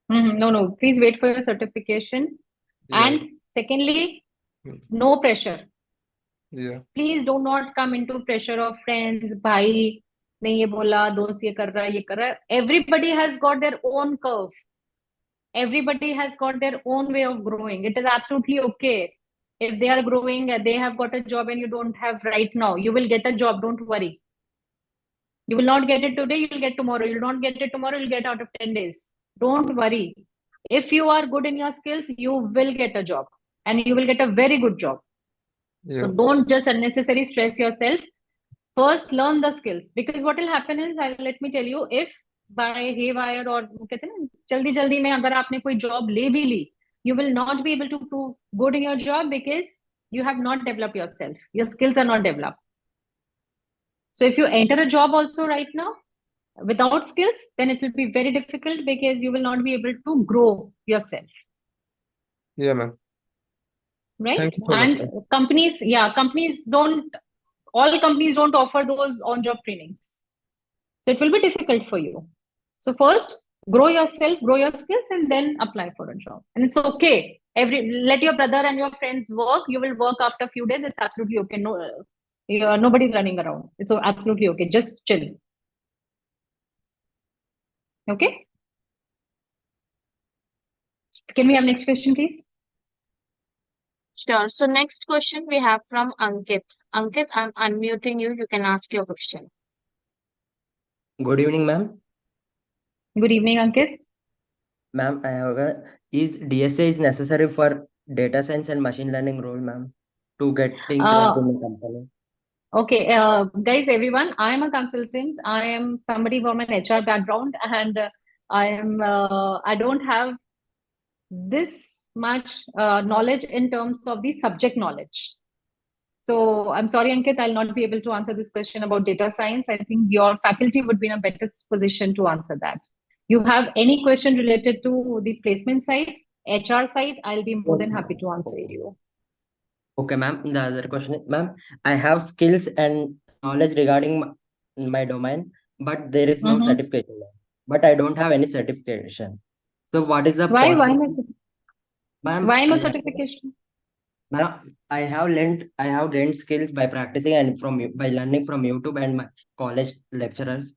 No. Please wait for your certification. Yeah. And secondly, no pressure. Yeah. Please do not come into pressure of friends. भाई ने ये बोला, दोस्त ये कर रहा है. Everybody has got their own curve. Everybody has got their own way of growing. It is absolutely okay. If they are growing, they have got a job and you don't have right now, you will get a job. Don't worry. You will not get it today, you will get tomorrow. You will not get it tomorrow, you'll get out of 10 days. Don't worry. If you are good in your skills, you will get a job and you will get a very good job. Yeah. So don't just unnecessarily stress yourself. First, learn the skills, because what will happen is, let me tell you, if by haywire or कहते हैं ना जल्दी जल्दी में अगर आपने कोई job ले भी ली, you will not be able to prove good in your job because you have not developed yourself. Your skills are not developed. So if you enter a job also right now without skills, then it will be very difficult because you will not be able to grow yourself. Yeah, ma'am. Right? Thank you so much, And ma'am. all companies don't offer those on-job trainings. So it will be difficult for you. So first, grow yourself, grow your skills, and then apply for a job. And it's okay. Let your brother and your friends work. You will work after a few days. It's absolutely okay. Nobody's running around. It's absolutely okay. Just chill. Okay. Can we have next question, please? Sure. So next question we have from Ankit. Ankit, I'm unmuting you. You can ask your question. Good evening, ma'am. Good evening, Ankit. Ma'am, is DSA is necessary for data science and machine learning role, ma'am, to getting job in the company? Okay, guys, everyone, I am a consultant. I am somebody from an HR background, and I don't have this much knowledge in terms of the subject knowledge. So I'm sorry, Ankit, I'll not be able to answer this question about data science. I think your faculty would be in a better position to answer that. You have any question related to the placement side, HR side, I'll be more than happy to answer you. Okay, ma'am. The other question is, ma'am, I have skills and knowledge regarding my domain, but there is no certification, ma'am. But I don't have any certification. So what is the Why no possibility? Ma'am, why no certification? Ma'am, I have gained skills by practicing and by learning from YouTube and my college lecturers.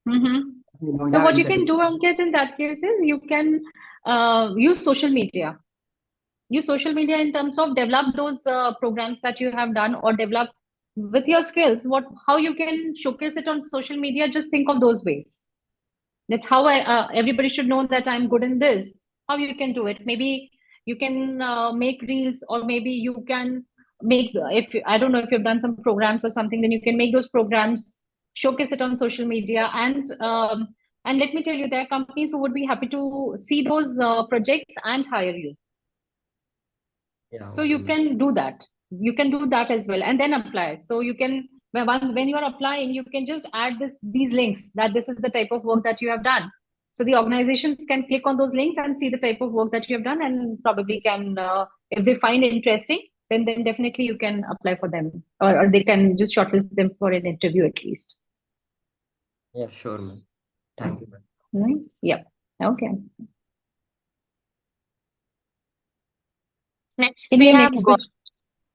So what you can do, Ankit, in that case is you can use social media. Use social media in terms of develop those programs that you have done, or develop with your skills. How you can showcase it on social media? Just think of those ways. That's how everybody should know that I'm good in this. How you can do it? Maybe you can make reels, or maybe you can make, I don't know if you've done some programs or something, then you can make those programs, showcase it on social media, and let me tell you, there are companies who would be happy to see those projects and hire you. Yeah, so you can do that. You can do that as well, and then apply. So you can, when you are applying, you can just add these links that this is the type of work that you have done. So the organizations can click on those links and see the type of work that you have done, and probably can, if they find it interesting, then definitely you can apply for them, or they can just shortlist them for an interview at least. Yeah, sure, ma'am. Thank you, ma'am. Right? Yeah. Okay. Next Can we we have next Gaurav.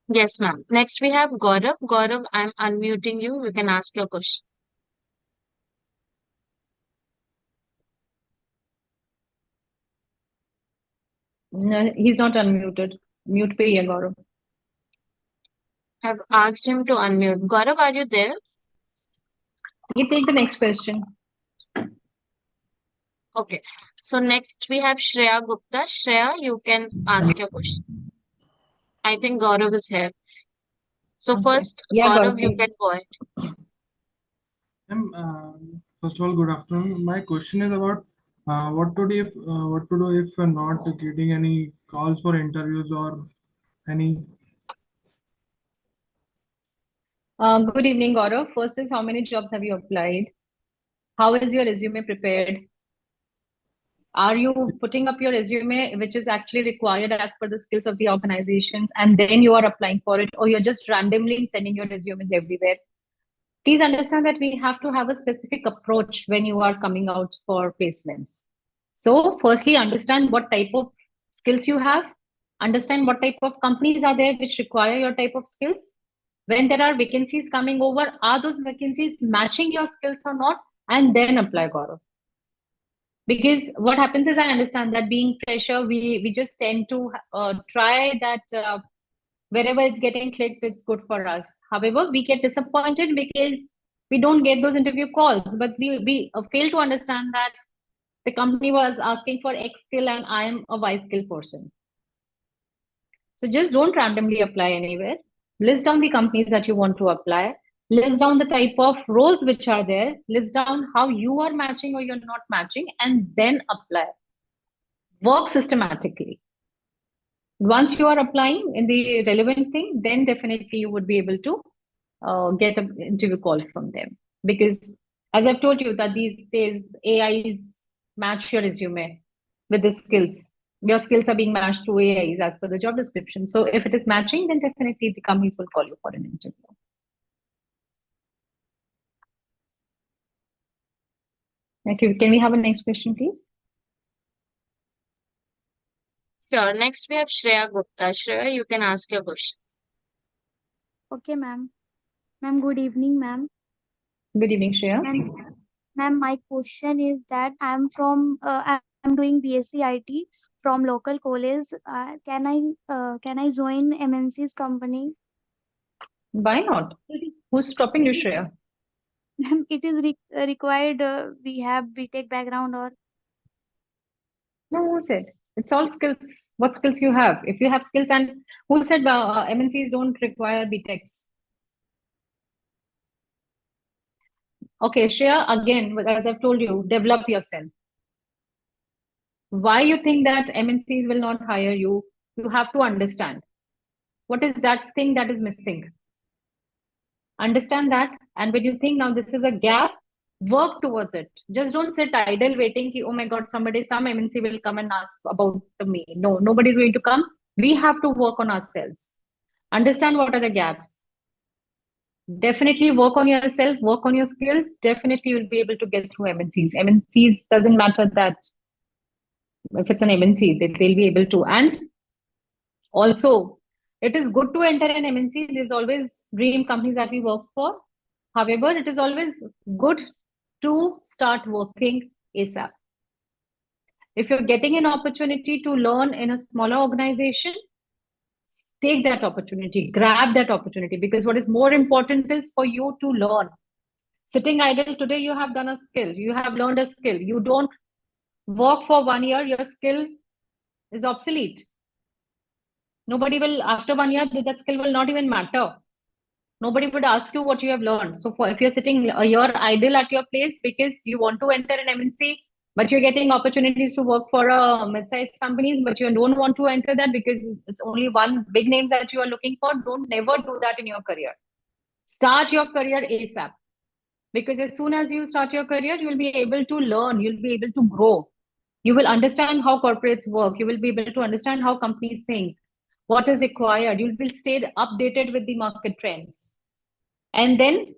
Yes, ma'am. Next we have Gaurav. Gaurav, I'm unmuting you. You can ask your question. No, he's not unmuted. Mute पे ही है Gaurav. I've asked him to unmute. Gaurav, are you there? You take the next question. Okay. So next we have Shreya Gupta. Shreya, you can ask your question. I think Gaurav is here. So Okay. first, Yeah, Gaurav, Gaurav, you please. can go ahead. First of all, good afternoon. My question is about what to do if we're not getting any calls for interviews or any. Good evening, Gaurav. First is, how many jobs have you applied? How is your resume prepared? Are you putting up your resume, which is actually required as per the skills of the organizations, and then you are applying for it, or you're just randomly sending your resumes everywhere? Please understand that we have to have a specific approach when you are coming out for placements. So, firstly, understand what type of skills you have, understand what type of companies are there which require your type of skills. When there are vacancies coming over, are those vacancies matching your skills or not? And then apply, Gaurav. Because what happens is, I understand that being fresher, we just tend to try that wherever it's getting clicked, it's good for us. However, we get disappointed because we don't get those interview calls, but we fail to understand that the company was asking for X skill and I am a Y skill person. So just don't randomly apply anywhere. List down the companies that you want to apply. List down the type of roles which are there. List down how you are matching or you're not matching, and then apply. Work systematically. Once you are applying in the relevant thing, then definitely you would be able to get an interview call from them. Because as I've told you that these days AIs match your resume with the skills. Your skills are being matched to AIs as per the job description. So if it is matching, then definitely the companies will call you for an interview. Okay, can we have a next question, please? Sure. Next we have Shreya Gupta. Shreya, you can ask your question. Okay, ma'am. Ma'am, good evening, ma'am. Good evening, Shreya. Ma'am, my question is that I'm doing BSc IT from local college. Can I join MNC's company? Why not? Who's stopping you, Shreya? Ma'am, it is required. We have BTech background or No, who said? It's all skills. What skills you have? If you have skills, and who said MNCs don't require BTechs? Okay, Shreya, again, as I've told you, develop yourself. Why you think that MNCs will not hire you? You have to understand. What is that thing that is missing? Understand that. And when you think now this is a gap, work towards it. Just don't sit idle waiting, ki, oh my God, some MNC will come and ask about me. No, nobody's going to come. We have to work on ourselves. Understand what are the gaps. Definitely work on yourself, work on your skills. Definitely you'll be able to get through MNCs. MNCs doesn't matter that if it's an MNC, they'll be able to. And also, it is good to enter an MNC. There's always dream companies that we work for. However, it is always good to start working ASAP. If you're getting an opportunity to learn in a smaller organization, take that opportunity, grab that opportunity, because what is more important is for you to learn. Sitting idle today, you have done a skill, you have learned a skill. You don't work for 1 year, your skill is obsolete. Nobody will, after 1 year, that skill will not even matter. Nobody would ask you what you have learned. So if you're sitting a year idle at your place because you want to enter an MNC, but you're getting opportunities to work for mid-sized companies, but you don't want to enter that because it's only one big name that you are looking for, don't never do that in your career. Start your career ASAP. Because as soon as you start your career, you'll be able to learn, you'll be able to grow. You will understand how corporates work. You will be able to understand how companies think, what is required. You'll be stayed updated with the market trends. And then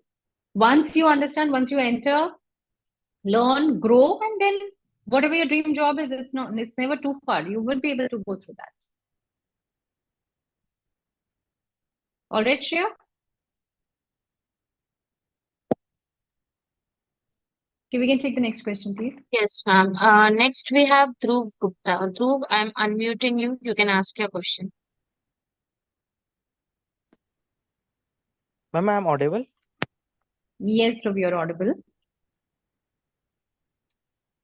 once you understand, once you enter, learn, grow, and then whatever your dream job is, it's never too far. You will be able to go through that. All right, Shreya? Okay, we can take the next question, please. Yes, ma'am. Next we have Dhruv Gupta. Dhruv, I'm unmuting you. You can ask your question. Ma'am, I'm audible. Yes, Dhruv, you're audible.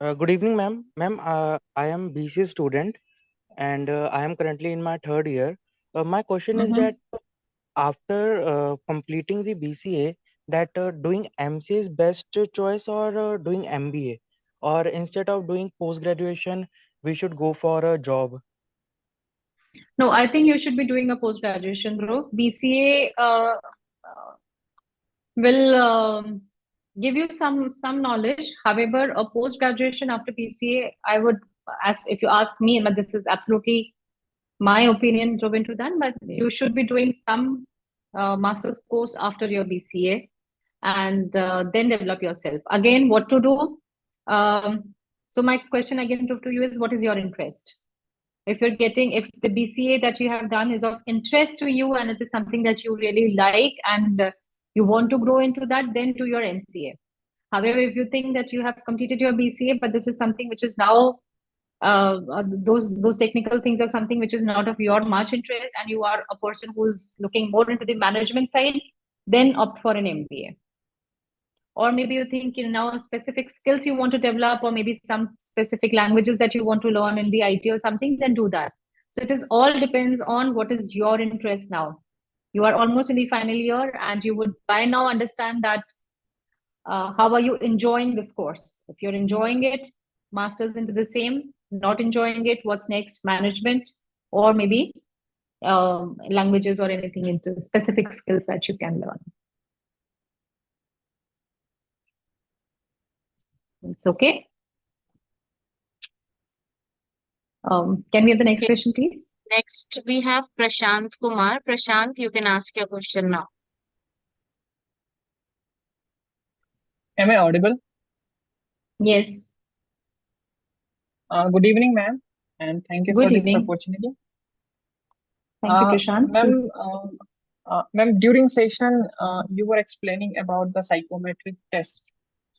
Good evening, ma'am. Ma'am, I am BCA student and I am currently in my third year. My question is that after completing the BCA, that doing MCA is best choice or doing MBA, or instead of doing post graduation, we should go for a job. No, I think you should be doing a post-graduation, Dhruv. BCA will give you some knowledge. However, a post-graduation after BCA, I would ask, if you ask me, but this is absolutely my opinion, Dhruv, into that, but you should be doing some master's course after your BCA and then develop yourself. Again, what to do? So my question again to you is, what is your interest? If the BCA that you have done is of interest to you and it is something that you really like and you want to grow into that, then do your MCA. However, if you think that you have completed your BCA, but this is something which is now those technical things are something which is not of your much interest, and you are a person who's looking more into the management side, then opt for an MBA. Or maybe you think now specific skills you want to develop, or maybe some specific languages that you want to learn in the IT or something, then do that. So it is all depends on what is your interest now. You are almost in the final year and you would by now understand that how are you enjoying this course? If you're enjoying it, masters into the same. Not enjoying it, what's next? Management, or maybe languages or anything into specific skills that you can learn. It's okay. Can we have the next question, please? Next, we have Prashant Kumar. Prashant, you can ask your question now. Am I audible? Yes. Good evening, ma'am, and thank you Good for this evening. opportunity. Thank you, Prashant. Ma'am, ma'am, during session, you were explaining about the psychometric test,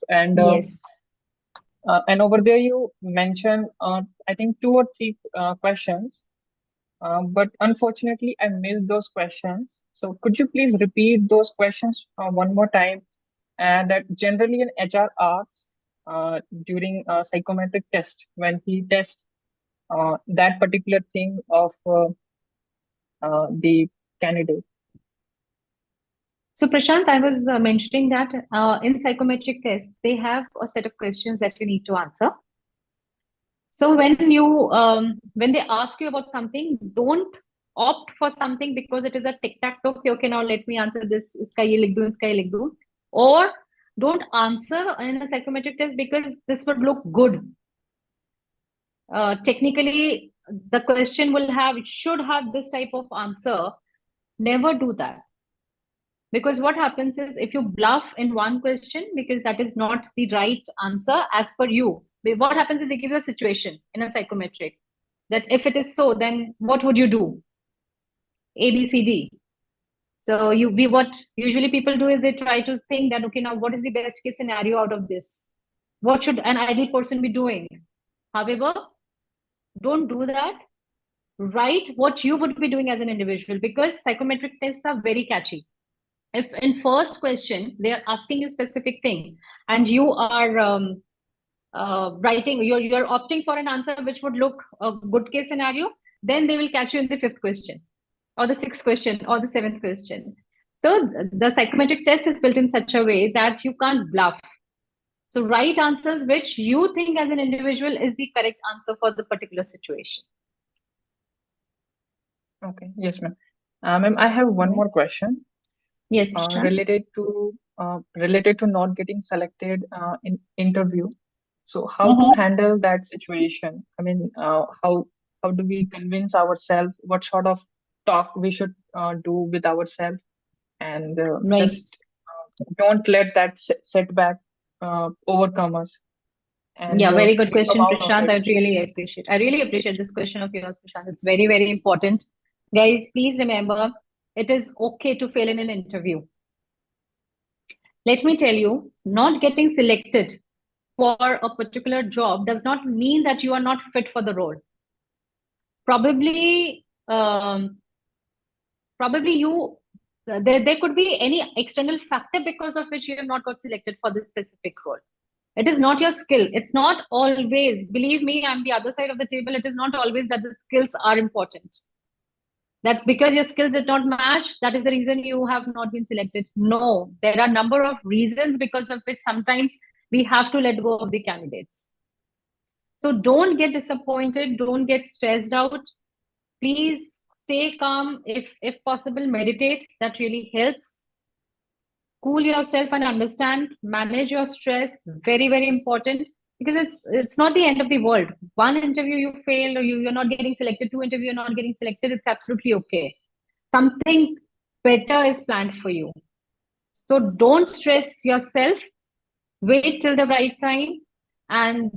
and Yes. and over there you mentioned, I think 2 or 3 questions, but unfortunately I missed those questions. So could you please repeat those questions one more time? And that generally an HR asks during a psychometric test when he tests that particular thing of the candidate. So Prashant, I was mentioning that in psychometric tests, they have a set of questions that you need to answer. So when they ask you about something, don't opt for something because it is a tic-tac-toe. Okay, now let me answer this. Iska ye likh do, iska ye likh do. Or don't answer in a psychometric test because this would look good. Technically, the question it should have this type of answer. Never do that. Because what happens is if you bluff in one question because that is not the right answer as per you, what happens is they give you a situation in a psychometric that if it is so, then what would you do? A, B, C, D. So what usually people do is they try to think that, okay, now what is the best case scenario out of this? What should an ideal person be doing? However, don't do that. Write what you would be doing as an individual because psychometric tests are very catchy. If in first question they are asking you specific thing and you are writing, you're opting for an answer which would look a good case scenario, then they will catch you in the 5th question or the 6th question or the 7th question. So the psychometric test is built in such a way that you can't bluff. So write answers which you think as an individual is the correct answer for the particular situation. Okay, yes, ma'am. Ma'am, I have one more question. Yes, related to not getting selected in interview. So how to handle that situation? I mean, how do we convince ourselves? What sort of talk we should do with ourselves, and just don't let that setback overcome us. And yeah, very good we come question, out of Prashant. it. I really appreciate this question of yours, Prashant. It's very, very important. Guys, please remember, it is okay to fail in an interview. Let me tell you, not getting selected for a particular job does not mean that you are not fit for the role. Probably there could be any external factor because of which you have not got selected for this specific role. It is not your skill. It's not always, believe me, I'm the other side of the table. It is not always that the skills are important. That because your skills did not match, that is the reason you have not been selected. No, there are a number of reasons because of which sometimes we have to let go of the candidates. So don't get disappointed. Don't get stressed out. Please stay calm. If possible, meditate. That really helps. Cool yourself and understand. Manage your stress. Very, very important. Because it's not the end of the world. One interview you fail or you're not getting selected. Two interview you're not getting selected. It's absolutely okay. Something better is planned for you. So don't stress yourself. Wait till the right time, and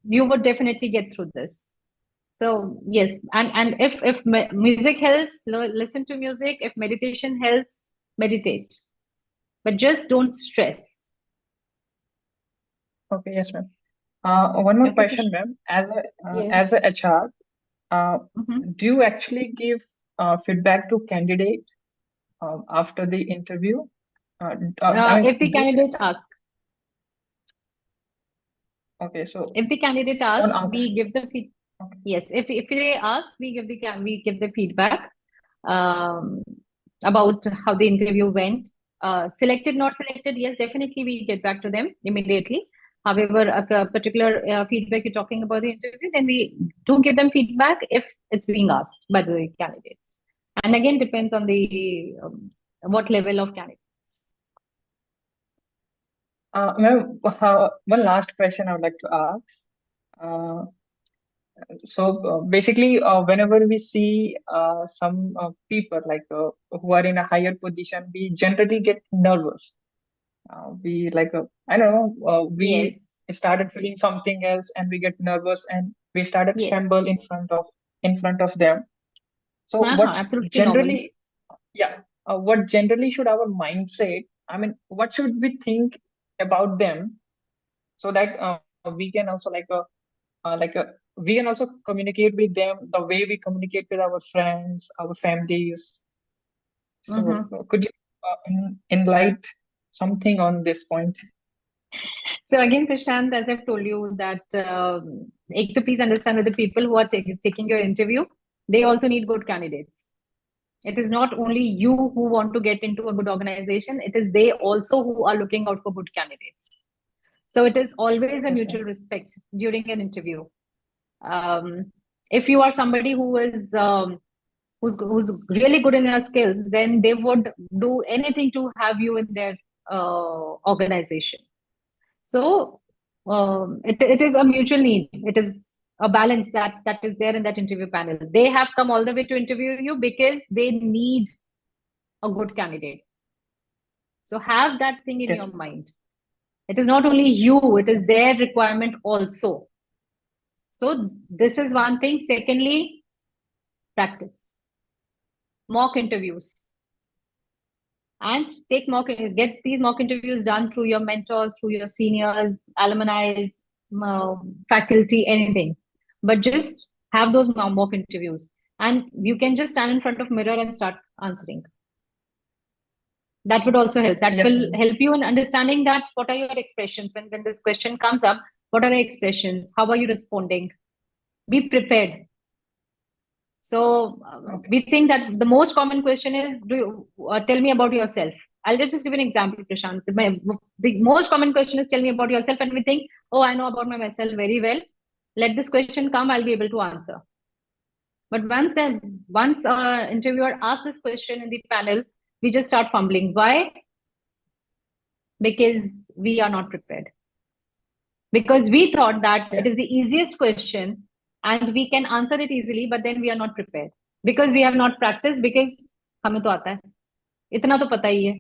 you would definitely get through this. So yes, and if music helps, listen to music. If meditation helps, meditate. But just don't stress. Okay, yes, ma'am. One more Okay, question, ma'am. yes. As a HR, Mhm. do you actually give feedback to candidate after the interview? I mean, If the candidate asks. Okay, so if the candidate on asks, asks. we give the feedback. Yes, if they ask, we give the feedback about how the interview went. Selected, not selected, yes, definitely we get back to them immediately. However, a particular feedback you're talking about the interview, then we do give them feedback if it's being asked by the candidates. And again, depends on the what level of candidates. Ma'am, one last question I would like to ask. Uh, basically, whenever we see some people who are in a higher position, we generally get nervous. We I don't know, we Yes. started feeling something else, and we get nervous, and we started Yes. tremble in front of them. So what absolutely normal. generally, what generally should our mindset? I mean, what should we think about them so that we can also we can also communicate with them the way we communicate with our friends, our families. So could you enlighten something on this point? So again, Prashant, as I've told you that ek to please understand that the people who are taking your interview, they also need good candidates. It is not only you who want to get into a good organization, it is they also who are looking out for good candidates. So it is always a mutual respect during an interview. If you are somebody who is who's really good in their skills, then they would do anything to have you in their organization. So it is a mutual need. It is a balance that is there in that interview panel. They have come all the way to interview you because they need a good candidate. So have that thing in your mind. It is not only you, it is their requirement also. So this is one thing. Secondly, practice. Mock interviews. And get these mock interviews done through your mentors, through your seniors, alumni, faculty, anything. But just have those mock interviews. And you can just stand in front of mirror and start answering. That would also help. That will help you in understanding that what are your expressions. When this question comes up, what are the expressions? How are you responding? Be prepared. So we think that the most common question is, do you tell me about yourself? I'll just give an example, Prashant. The most common question is, tell me about yourself. And we think, oh, I know about myself very well. Let this question come, I'll be able to answer. But once interviewer asks this question in the panel, we just start fumbling. Why? Because we are not prepared. Because we thought that it is the easiest question and we can answer it easily, but then we are not prepared. Because we have not practiced, because हमें तो आता है, इतना तो पता ही है.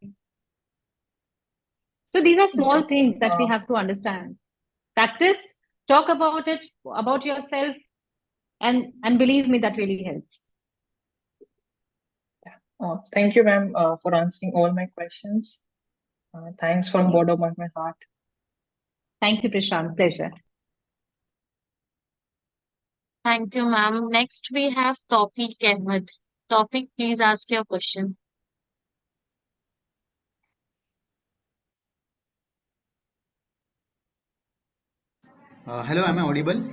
So these are small things that we have to understand. Practice, talk about it, about yourself, and believe me, that really helps. Thank you, ma'am, for answering all my questions. Thanks from bottom of my heart. Thank you, Prashant. Pleasure. Thank you, ma'am. Next, we have Tawfiq Ahmed. Tawfiq, please ask your question. Hello, am I audible?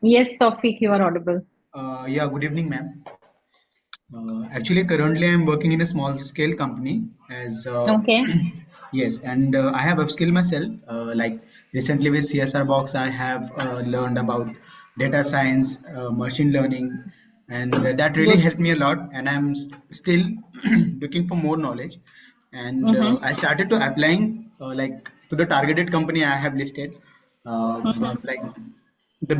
Yes, Tawfiq, you are audible. Yeah, good evening, ma'am. Actually, currently I'm working in a small scale company as Okay. yes, and I have upskilled myself. Like recently with CSR Box, I have learned about data science, machine learning, and that really Good. helped me a lot. And I'm still looking for more knowledge. And Mm-hmm. I started to applying like to the targeted company I have listed. Mm-hmm. Like the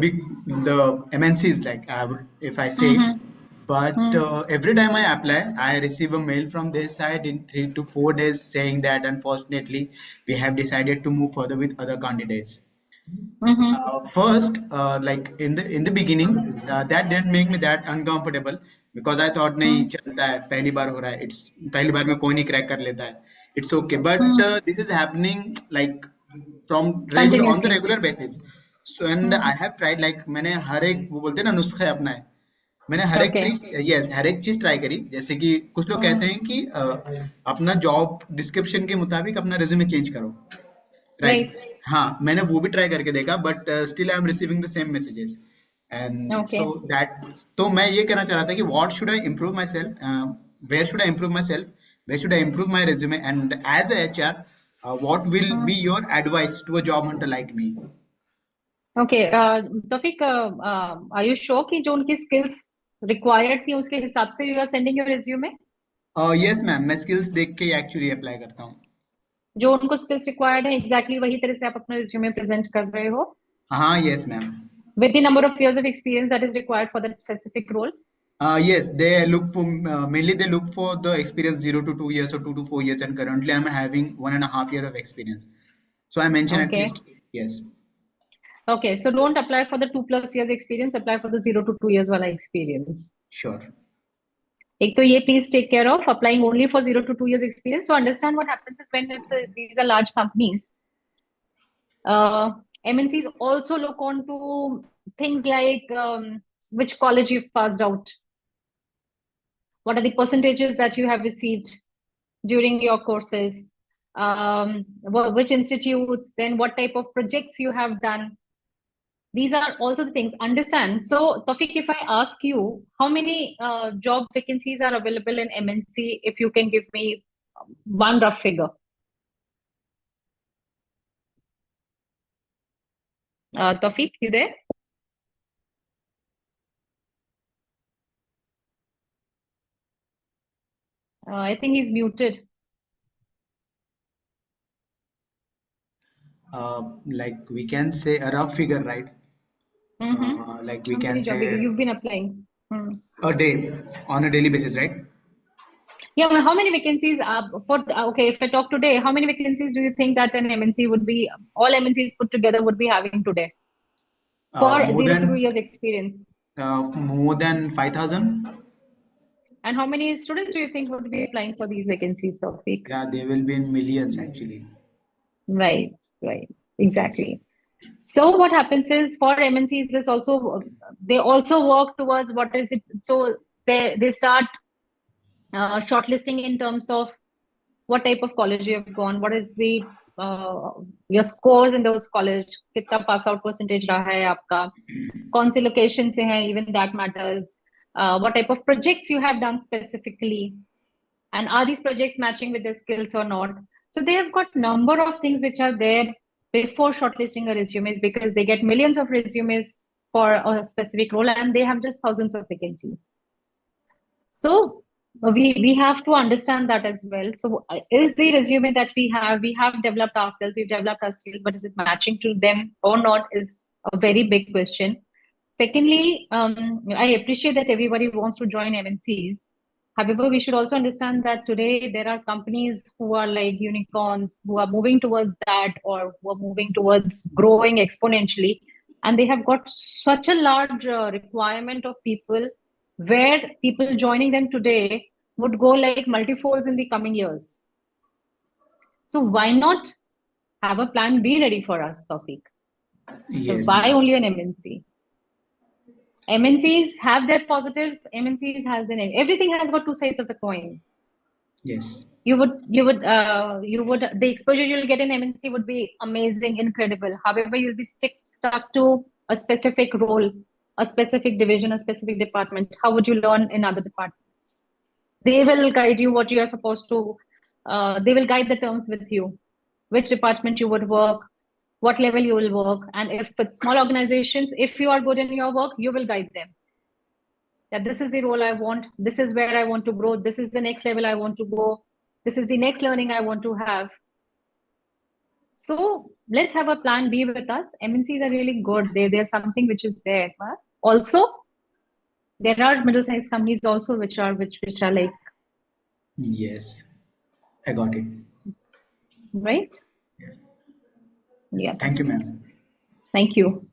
MNCs, like I would, if I say, Mm-hmm. but every time I apply, I receive a mail from their side in 3 to 4 days saying that unfortunately we have decided to move further with other candidates. Mm-hmm. First, like in the beginning, that didn't make me that uncomfortable because I thought नहीं चलता है पहली बार हो रहा है it's पहली बार में कोई नहीं क्रैक कर लेता है it's okay but Mm-hmm. this is happening like from regular on the Continuously. regular basis so and I have tried like मैंने हर एक वो बोलते हैं ना नुस्खा अपना है मैंने हर एक Okay. चीज यस हर एक चीज ट्राई करी जैसे कि कुछ लोग कहते हैं कि अपना जॉब डिस्क्रिप्शन के मुताबिक अपना रिज्यूमे चेंज करो राइट Right. हाँ मैंने वो भी ट्राई करके देखा but still I am receiving the same messages and so Okay. That तो मैं ये कहना चाह रहा था कि what should I improve myself where should I improve myself where should I improve my resume and as a HR what will be your advice to a job hunter like me? Okay. Tawfiq, are you sure कि जो उनकी skills required थी उसके हिसाब से you are sending your resume? Yes ma'am मैं skills देख के एक्चुअली अप्लाई करता हूँ जो उनको skills required है exactly वही तरह से आप अपना resume present कर रहे हो हाँ yes ma'am with the number of years of experience that is required for that specific role? Yes, they look for mainly they look for the experience 0 to 2 years or 2 to 4 years, and currently I'm having 1.5 year of experience. So I mentioned at Okay. least yes, Okay. So don't apply for the 2+ years experience. Apply for the 0 to 2 years वाला experience. sure. एक तो ये please take care of applying only for 0 to 2 years experience. So understand what happens is when these are large companies, MNCs also look on to things like which college you've passed out, what are the percentages that you have received during your courses, which institutes, then what type of projects you have done. These are also the things. Understand. So, Tawfiq, if I ask you how many job vacancies are available in MNC, if you can give me one rough figure. Tawfiq, you there? I think he's muted. Like we can say a rough figure, right? Like we How can many job say you've been applying? a day on a daily basis, right? Yeah, well, how many vacancies okay, if I talk today, how many vacancies do you think that an MNC would be, all MNCs put together would be having today for More 0 to 2 years experience? more than 5,000. And how many students do you think would be applying for these vacancies, Tawfiq? Yeah, they will be in millions actually. Right, exactly. So what happens is for MNCs, they also work towards so they start shortlisting in terms of what type of college you have gone, what is the your scores in those college, कितना pass out percentage रहा है आपका, कौन सी location से है, even that matters, what type of projects you have done specifically, and are these projects matching with their skills or not. So they have got number of things which are there before shortlisting a resumes, because they get millions of resumes for a specific role and they have just thousands of vacancies. So we have to understand that as well. So is the resume that we have developed ourselves, we've developed our skills, but is it matching to them or not is a very big question. Secondly, I appreciate that everybody wants to join MNCs. However, we should also understand that today there are companies who are like unicorns, who are moving towards that, or who are moving towards growing exponentially. And they have got such a large requirement of people, where people joining them today would go like multifolds in the coming years. So why not have a plan B ready for us, Tawfiq. So Yes, why ma'am. only an MNC? MNCs have their positives, MNCs has their negatives. Everything has got two sides of the coin. Yes. The exposure you'll get in MNC would be amazing, incredible. However, you'll be stuck to a specific role, a specific division, a specific department. How would you learn in other departments? They will guide you what you are supposed to, they will guide the terms with you, which department you would work, what level you will work. And if it's small organizations, if you are good in your work, you will guide them. That this is the role I want, this is where I want to grow, this is the next level I want to go, this is the next learning I want to have. So let's have a plan B with us. MNCs are really good. There's something which is there. But also, there are middle-sized companies also which are like, Yes. I got it. right? Yes. Yeah. Thank you, ma'am. Thank you.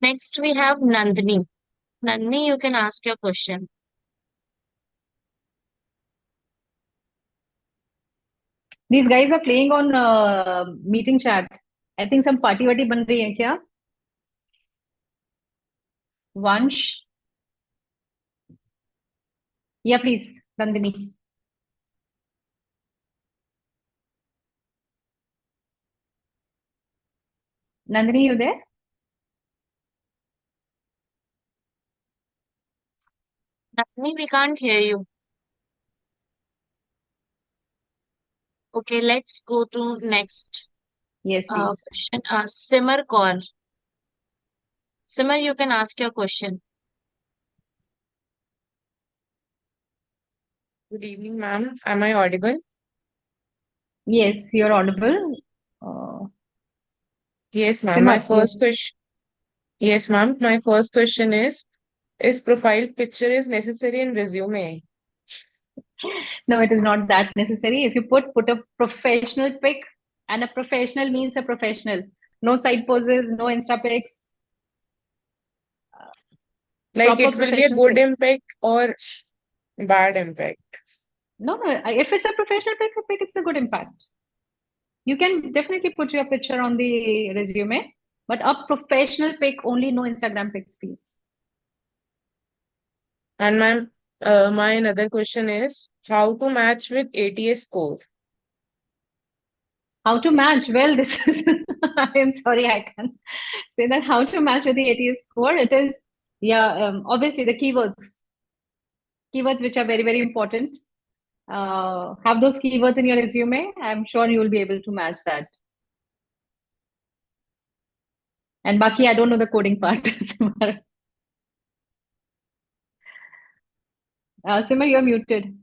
Next, we have Nandini. Nandini, you can ask your question. These guys are playing on meeting chat. I think some party ban rahi hai kya? Vansh. Yeah, please, Nandini. Nandini, you there? Nandini, we can't hear you. Okay, let's go to next Yes, please. question. Simar Kaur. Simar, you can ask your question. Good evening, ma'am. Am I audible? Yes, you're audible. Yes, ma'am. Simar, My first yes. question. Yes, ma'am. My first question is profile picture is necessary in resume? No, it is not that necessary. If you put a professional pic, and a professional means a professional. No side poses, no Insta pics. Like Proper it will be a professional good pic. impact or bad impact? No, if it's a professional pic, it's a good impact. You can definitely put your picture on the resume, but a professional pic only, no Instagram pics, please. And ma'am, my another question is how to match with ATS score? How to match? Well, this is, I am sorry, I can't say that how to match with the ATS score. It is, obviously the keywords which are very, very important. Have those keywords in your resume. I'm sure you will be able to match that. And Baki, I don't know the coding part. Simar, you're muted.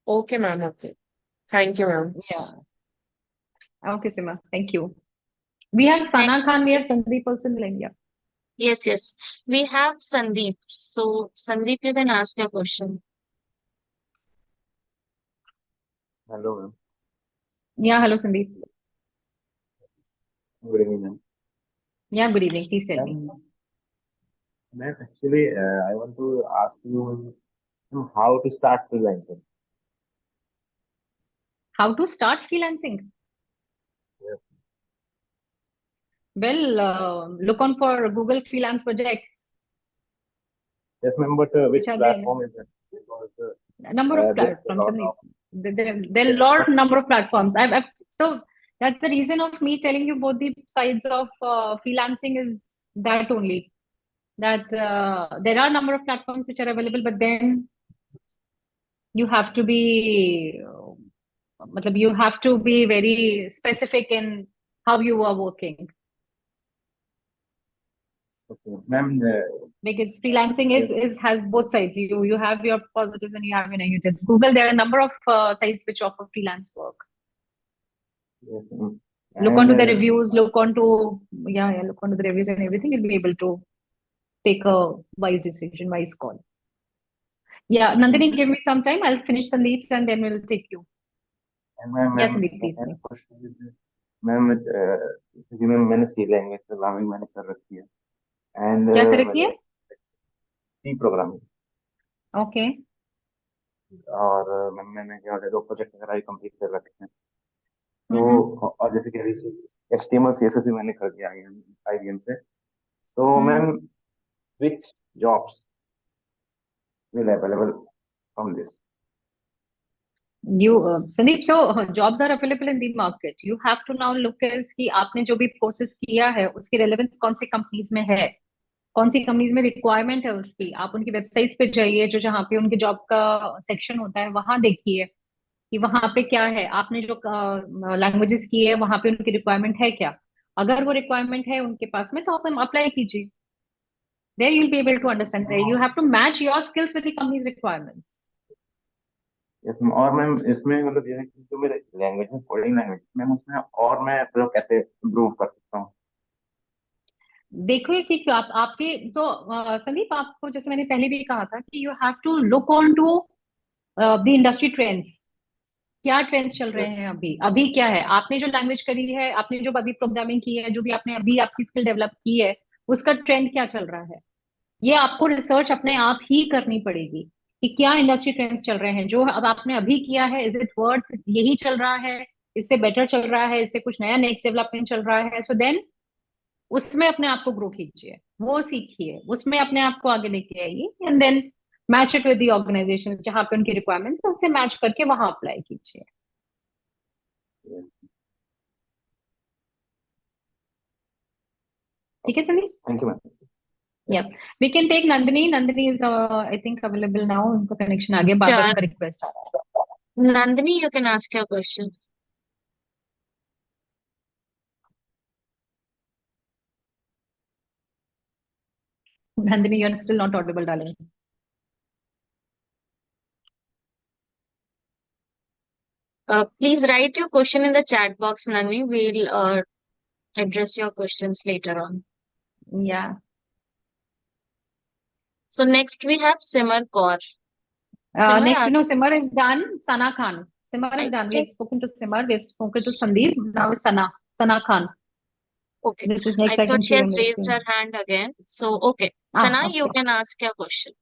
Okay, ma'am. Okay. Thank you, ma'am. Yeah. Okay, Simar. Thank you. We have Sana Next. Khan, we have Sandeep also in the line. Yeah. Yes. We have Sandeep. So, Sandeep, you can ask your question. Hello, ma'am. Yeah, hello, Sandeep. Good evening, ma'am. Yeah, good evening. Please tell me. Ma'am, actually, I want to ask you how to start freelancing. How to start freelancing? Yes. Well, look on for Google freelance projects. Yes, ma'am, but which Which are platform is that? Because number of there's a platforms. lot of There are a lot number of platforms. So that's the reason of me telling you both the sides of freelancing is that only. That there are a number of platforms which are available, but then you have to be, you have to be very specific in how you are working. Okay, ma'am. Because freelancing has both sides. You have your positives and you have your negatives. Google, there are a number of sites which offer freelance work. Yes, ma'am. Look And onto the reviews, look onto the reviews and everything. You'll be able to take a wise decision, wise call. Yeah, Nandini, give me some time. I'll finish Sandeep's and then we'll take you. and ma'am, Yes, Sandeep, please. second question is, ma'am, resume में मैंने C language programming मैंने कर रखी है, and क्या कर रखी है? C programming. ओके। और मैम मैंने क्या होता है 2 प्रोजेक्ट वगैरह कंप्लीट कर रखे हैं। तो हम्म और जैसे कि HTML CSS भी मैंने कर दिया IBM से। So ma'am which jobs will available from this? You, Sandeep, so jobs are available in the market. You have to now look as कि आपने जो भी कोर्सेज किया है उसकी रेलेवेंस कौन सी कंपनीज में है, कौन सी कंपनीज में रिक्वायरमेंट है उसकी। आप उनकी वेबसाइट पे जाइए, जो जहाँ पे उनके जॉब का सेक्शन होता है वहां देखिए कि वहां पे क्या है। आपने जो लैंग्वेजेस की है वहां पे उनकी रिक्वायरमेंट है क्या। अगर वो रिक्वायरमेंट है उनके पास में तो आप अप्लाई कीजिए। There you'll be able to understand. There you have to match your skills with the company's requirements. Yes, ma'am। और मैम इसमें मतलब ये है कि जो मेरे लैंग्वेज है कोडिंग लैंग्वेज मैम उसमें और मैं मतलब कैसे इम्प्रूव कर सकता हूँ? देखो कि आप आपके तो संदीप, आपको जैसे मैंने पहले भी कहा था कि you have to look on to the industry trends. क्या ट्रेंड्स चल रहे हैं अभी, अभी क्या है। आपने जो लैंग्वेज करी है, आपने जो अभी प्रोग्रामिंग की है, जो भी आपने अभी आपकी स्किल डेवलप की है, उसका ट्रेंड क्या चल रहा है। ये आपको रिसर्च अपने आप ही करनी पड़ेगी कि क्या इंडस्ट्री ट्रेंड्स चल रहे हैं। जो अब आपने अभी किया है, इज इट वर्थ, यही चल रहा है, इससे बेटर चल रहा है, इससे कुछ नया नेक्स्ट डेवलपमेंट चल रहा है। सो देन उसमें अपने आप को ग्रो कीजिए, वो सीखिए, उसमें अपने आप को आगे लेके आइए and then match it with the organisation जहां पे उनकी रिक्वायरमेंट्स है, उससे मैच करके वहां अप्लाई कीजिए। ठीक है Sandeep? Thank you ma'am. Yeah, we can take Nandini. Nandini is, I think, available now. उनको कनेक्शन आ गया, बार बार Sure. उनका रिक्वेस्ट आ रहा है। Nandini, you can ask your question. Nandini, you're still not audible, darling. Please write your question in the chat box, Nandini. We'll address your questions later on. Yeah. So next we have Simar Kaur. Next, ask- no, Simar is done. Sana Khan. Simar is I done. We think- have spoken to Simar. We have spoken to Sandeep. Now Sana. Sana Khan. Okay. Which is next I I can thought she see has on the raised screen. her hand again. So, okay. Sana, you Okay. can ask your question.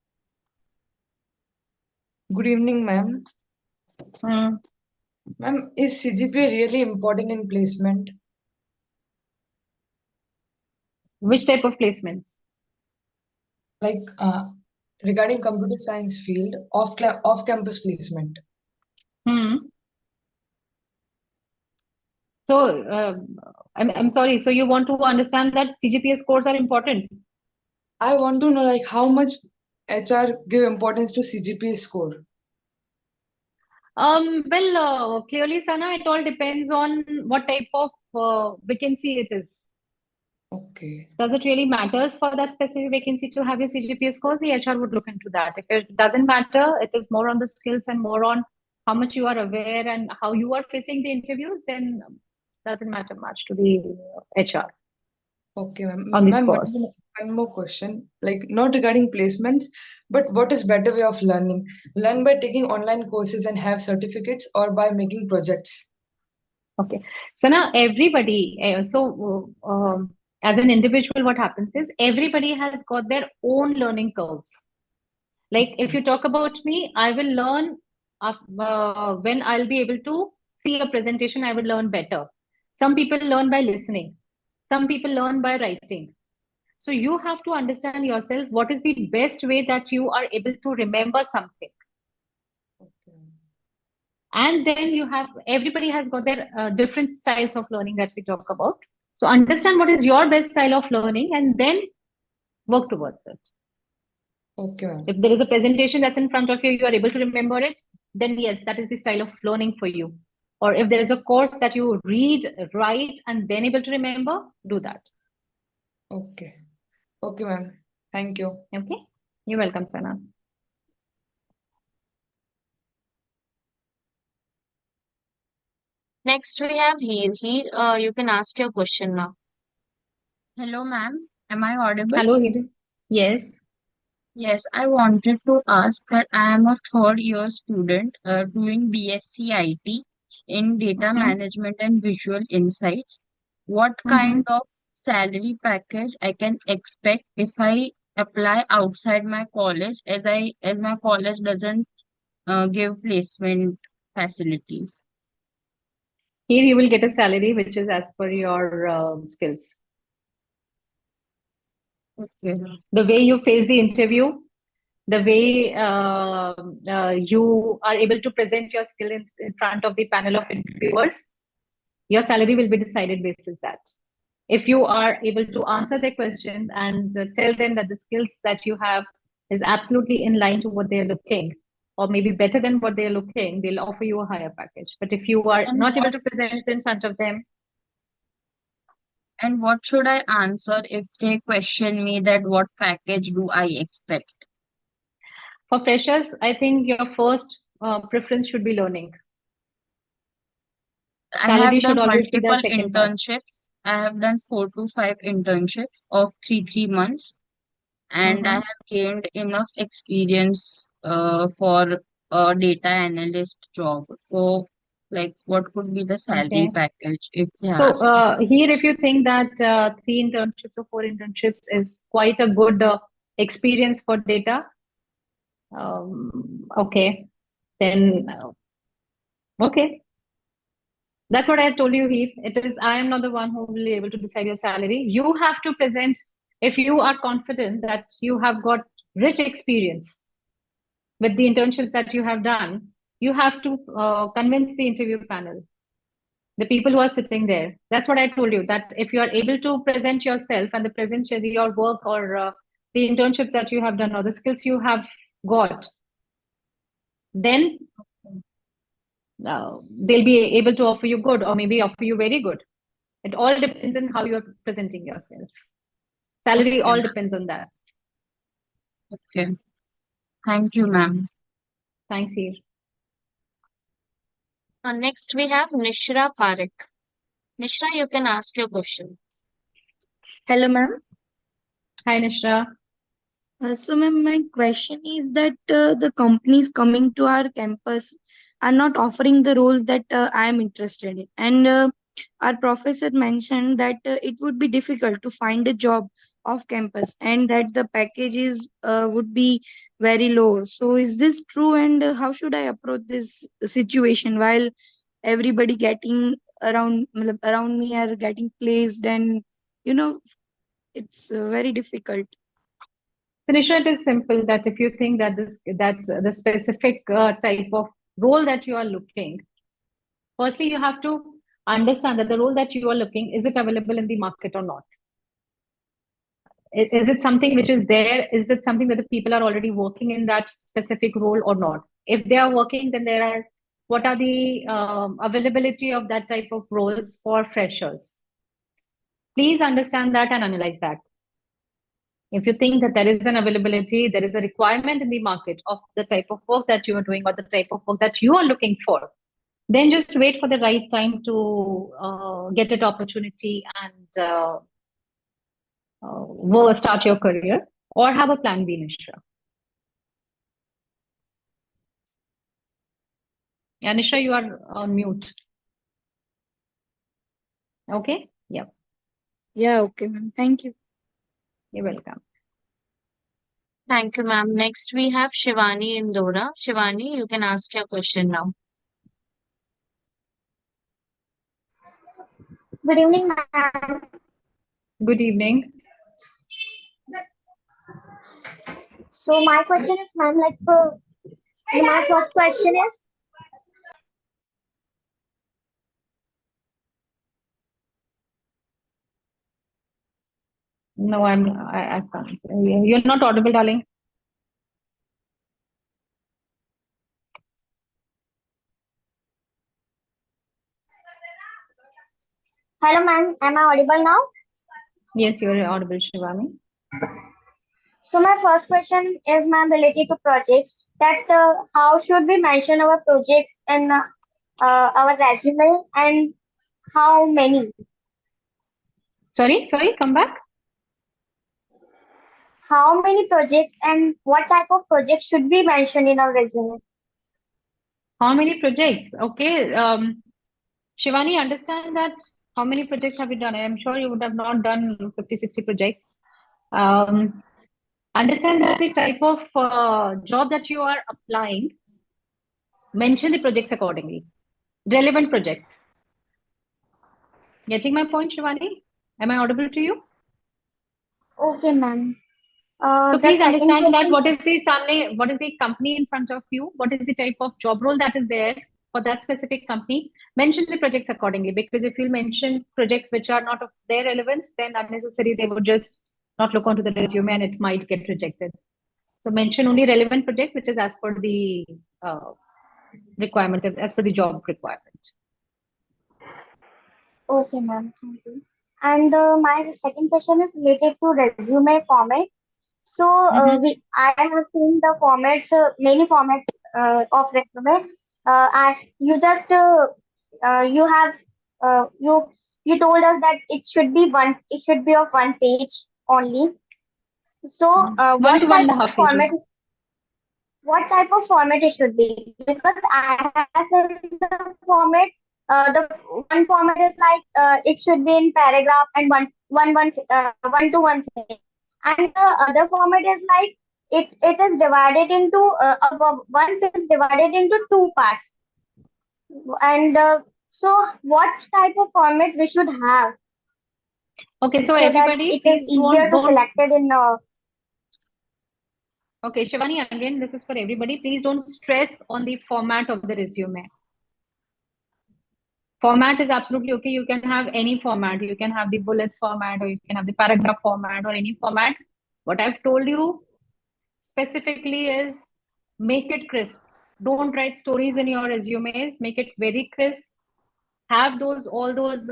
Good evening, ma'am. Hmm. Ma'am, is CGPA really important in placement? Which type of placements? Like regarding computer science field, off-campus placement. So, I'm sorry. So you want to understand that CGPA scores are important? I want to know like how much HR give importance to CGPA score. Well, clearly, Sana, it all depends on what type of vacancy it is. Okay. Does it really matters for that specific vacancy to have your CGPA scores? The HR would look into that. If it doesn't matter, it is more on the skills and more on how much you are aware and how you are facing the interviews, then doesn't matter much to the HR Okay, ma'am. on the Ma'am, scores. one more question. Like not regarding placements, but what is better way of learning? Learn by taking online courses and have certificates, or by making projects? Okay. So now everybody, as an individual, what happens is everybody has got their own learning curves. Like if you talk about me, I will learn when I'll be able to see a presentation, I will learn better. Some people learn by listening. Some people learn by writing. So you have to understand yourself, what is the best way that you are able to remember something. And then you have, everybody has got their different styles of learning that we talk about. So understand what is your best style of learning and then work towards it. Okay, ma'am. If there is a presentation that's in front of you, you are able to remember it, then yes, that is the style of learning for you. Or if there is a course that you read, write, and then able to remember, do that. Okay. Okay, ma'am. Thank you. Okay. You're welcome, Sana. Next we have Heer. Heer, you can ask your question now. Hello, ma'am. Am I audible? Hello, Heer. Yes. Yes, I wanted to ask that I am a third year student doing BSc IT in data management and visual insights. What kind of salary package I can expect if I apply outside my college, as my college doesn't give placement facilities? Here you will get a salary which is as per your skills. Okay. The way you face the interview, the way you are able to present your skill in front of the panel of interviewers, your salary will be decided basis that. If you are able to answer their questions and tell them that the skills that you have is absolutely in line to what they're looking, or maybe better than what they're looking, they'll offer you a higher package. But if you are And not able what to present in front of them, and what should I answer if they question me that what package do I expect? for freshers, I think your first preference should be learning. I have Salary should done always be the multiple second part. internships. I have done 4 to 5 internships of 3 months, and I Mhm. have gained enough experience for a data analyst job. So, like, what could be the salary Okay. package if they So ask? here, if you think that 3 internships or 4 internships is quite a good experience for data, okay, then okay. That's what I told you, Heath. It is, I am not the one who will be able to decide your salary. You have to present, if you are confident that you have got rich experience with the internships that you have done, you have to convince the interview panel, the people who are sitting there. That's what I told you, that if you are able to present yourself and the present your work or the internships that you have done or the skills you have got, then they'll be able to offer you good or maybe offer you very good. It all depends on how you're presenting yourself. Salary Okay, all ma'am. depends on that. Okay. Thank you, ma'am. Thanks, Heath. Next, we have Nishra Parekh. Nishra, you can ask your question. Hello, ma'am. Hi, Nishra. So, ma'am, my question is that the companies coming to our campus are not offering the roles that I am interested in. And our professor mentioned that it would be difficult to find a job off campus and that the packages would be very low. So, is this true? And how should I approach this situation while everybody getting around me are getting placed and you know it's very difficult. So, Nishra, it is simple that if you think that the specific type of role that you are looking, firstly, you have to understand that the role that you are looking, is it available in the market or not? Is it something which is there? Is it something that the people are already working in that specific role or not? If they are working, then what are the availability of that type of roles for freshers? Please understand that and analyze that. If you think that there is an availability, there is a requirement in the market of the type of work that you are doing or the type of work that you are looking for, then just wait for the right time to get an opportunity and start your career, or have a plan B, Nishra. Yeah, Nishra, you are on mute. Okay? Yep. Yeah, okay, ma'am. Thank you. You're welcome. Thank you, ma'am. Next, we have Shivani Indora. Shivani, you can ask your question now. Good evening, ma'am. Good evening. So my question is, ma'am, my first question is, No, I can't. You're not audible, darling. hello, ma'am, am I audible now? Yes, you're audible, Shivani. So my first question is, ma'am, related to projects. That how should we mention our projects in our resume and how many? Sorry, come back. How many projects and what type of projects should be mentioned in our resume? How many projects? Okay. Shivani, understand that How many projects have you done? I'm sure you would have not done 50, 60 projects. Understand that the type of job that you are applying, mention the projects accordingly. Relevant projects. Getting my point, Shivani? Am I audible to you? Okay, ma'am. So The please second understand that question. what is the company in front of you? What is the type of job role that is there for that specific company? Mention the projects accordingly, because if you mention projects which are not of their relevance, then unnecessarily they would just not look onto the resume and it might get rejected. So mention only relevant projects which is as per the requirement, as per the job requirement. Okay, ma'am. Thank you. And my second question is related to resume format. So I have seen the formats, many formats of resume. You just you have you told us that it should be one. It should be of one page only. So One to one and a half format? pages. What type of format it should be? Because I have seen the format. The one format is like it should be in paragraph and one to one thing, and the other format is like it is divided into one page is divided into two parts. And so, what type of format we should have? Okay, so that everybody, it is please easier to select it in. Okay, Shivani, again, this is for everybody. Please don't stress on the format of the resume. Format is absolutely okay. You can have any format. You can have the bullets format, or you can have the paragraph format, or any format. What I've told you specifically is make it crisp. Don't write stories in your resumes. Make it very crisp. Have all those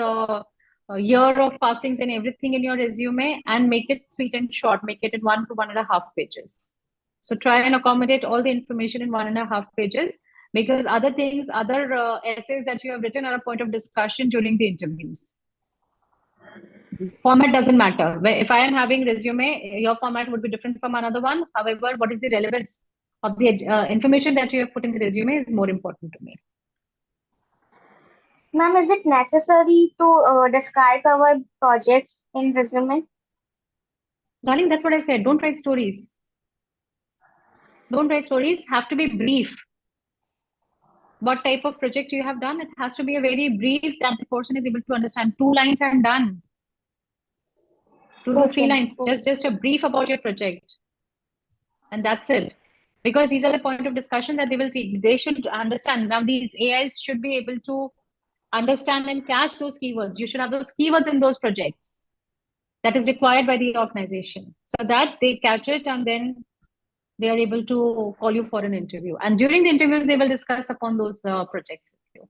year of passings and everything in your resume, and make it sweet and short. Make it in 1 to 1.5 pages. So try and accommodate all the information in 1.5 pages, because other things, other essays that you have written are a point of discussion during the interviews. Format doesn't matter. If I am having resume, your format would be different from another one. However, what is the relevance of the information that you have put in the resume is more important to me. Ma'am, is it necessary to describe our projects in resume? Darling, that's what I said. Don't write stories. Don't write stories. Have to be brief. What type of project you have done? It has to be a very brief that the person is able to understand. 2 lines and done. 2 to 3 lines. Just a brief about your project. And that's it. Because these are the point of discussion that they will take. They should understand. Now, these AIs should be able to understand and catch those keywords. You should have those keywords in those projects. That is required by the organization. So that they catch it, and then they are able to call you for an interview. And during the interviews, they will discuss upon those projects with you.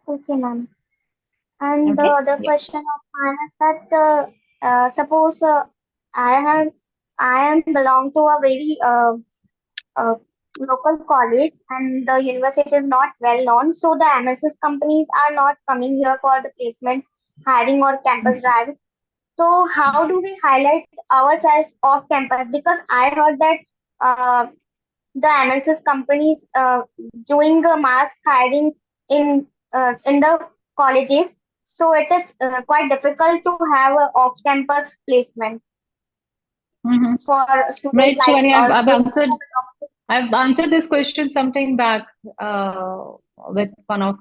Okay, ma'am. And Okay. the question of mine is that suppose I am belong to a very local college, and the university is not well known, so the MSS companies are not coming here for the placements, hiring or campus drive. So how do we highlight ourselves off campus? Because I heard that the MSS companies doing a mass hiring in the colleges, so it is quite difficult to have a off-campus placement for students Right, like Shivani, us. I've answered this question sometime back with one of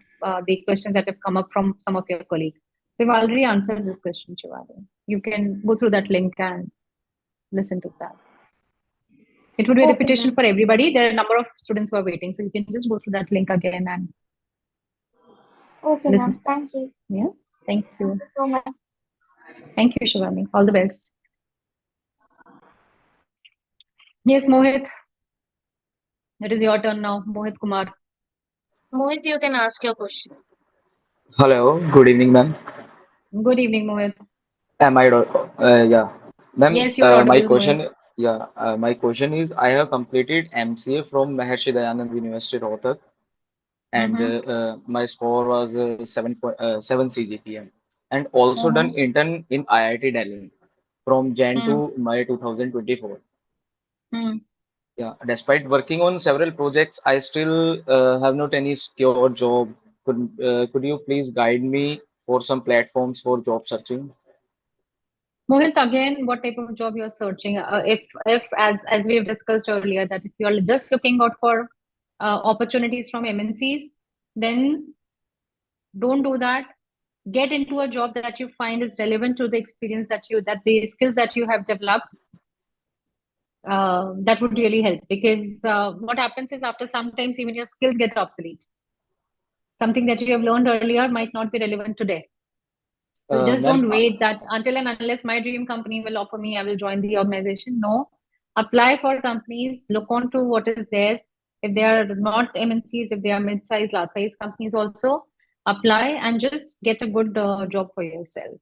the questions that have come up from some of your colleagues. We've already answered this question, Shivani. You can go through that link and listen to that. It would be a repetition for everybody. There are a number of students who are waiting, so you can just go through that link again and Okay, listen. ma'am. Thank you. Yeah, thank you. Thank you so much. Thank you, Shivani. All the best. Yes, Mohit. It is your turn now, Mohit Kumar. Mohit, you can ask your question. Hello, good evening, ma'am. Good evening, Mohit. Am I yeah, ma'am. Yes, you're audible, My Mohit. question, my question is, I have completed MCA from Maharshi Dayanand University, Rohtak, and my score was 7.7 CGPM, and also done intern in IIT Delhi from Jan to May 2024. Yeah, despite working on several projects, I still have not any secure job Could you please guide me for some platforms for job searching? Mohit, again, what type of job you're searching? If as we have discussed earlier, that if you're just looking out for opportunities from MNCs, then don't do that. Get into a job that you find is relevant to the experience that the skills that you have developed. That would really help, because what happens is after sometimes even your skills get obsolete. Something that you have learned earlier might not be relevant today. So just Ma'am, don't wait that until and unless my dream company will offer me, I will join the organization. No, apply for companies, look on to what is there. If they are not MNCs, if they are mid-sized, large-sized companies also, apply and just get a good job for yourself.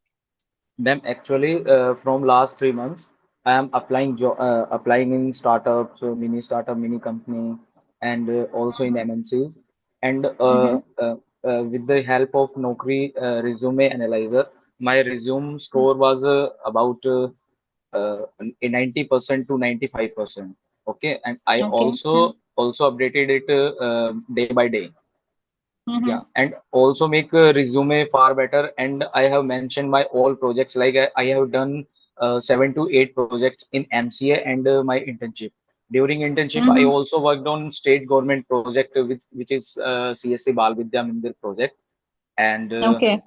Ma'am, actually, from last 3 months, I am applying in startups, mini startup, mini company, and also in MNCs. And with the help of Naukri resume analyzer, my resume score was about 90% to 95%. Okay, and I Okay. also updated it day by day. Yeah, Mhm. and also make a resume far better. And I have mentioned my all projects. Like I have done 7 to 8 projects in MCA and my internship. During internship, I Mhm. also worked on state government project, which is CSC Bal Vidya Mandir project. And Okay.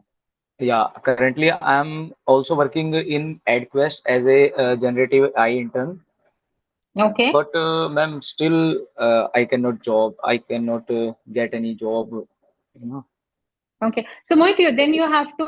yeah, currently I'm also working in EdQuest as a generative AI intern. Okay. But ma'am, still I cannot get any job. You know. Okay. So Mohit, then you have to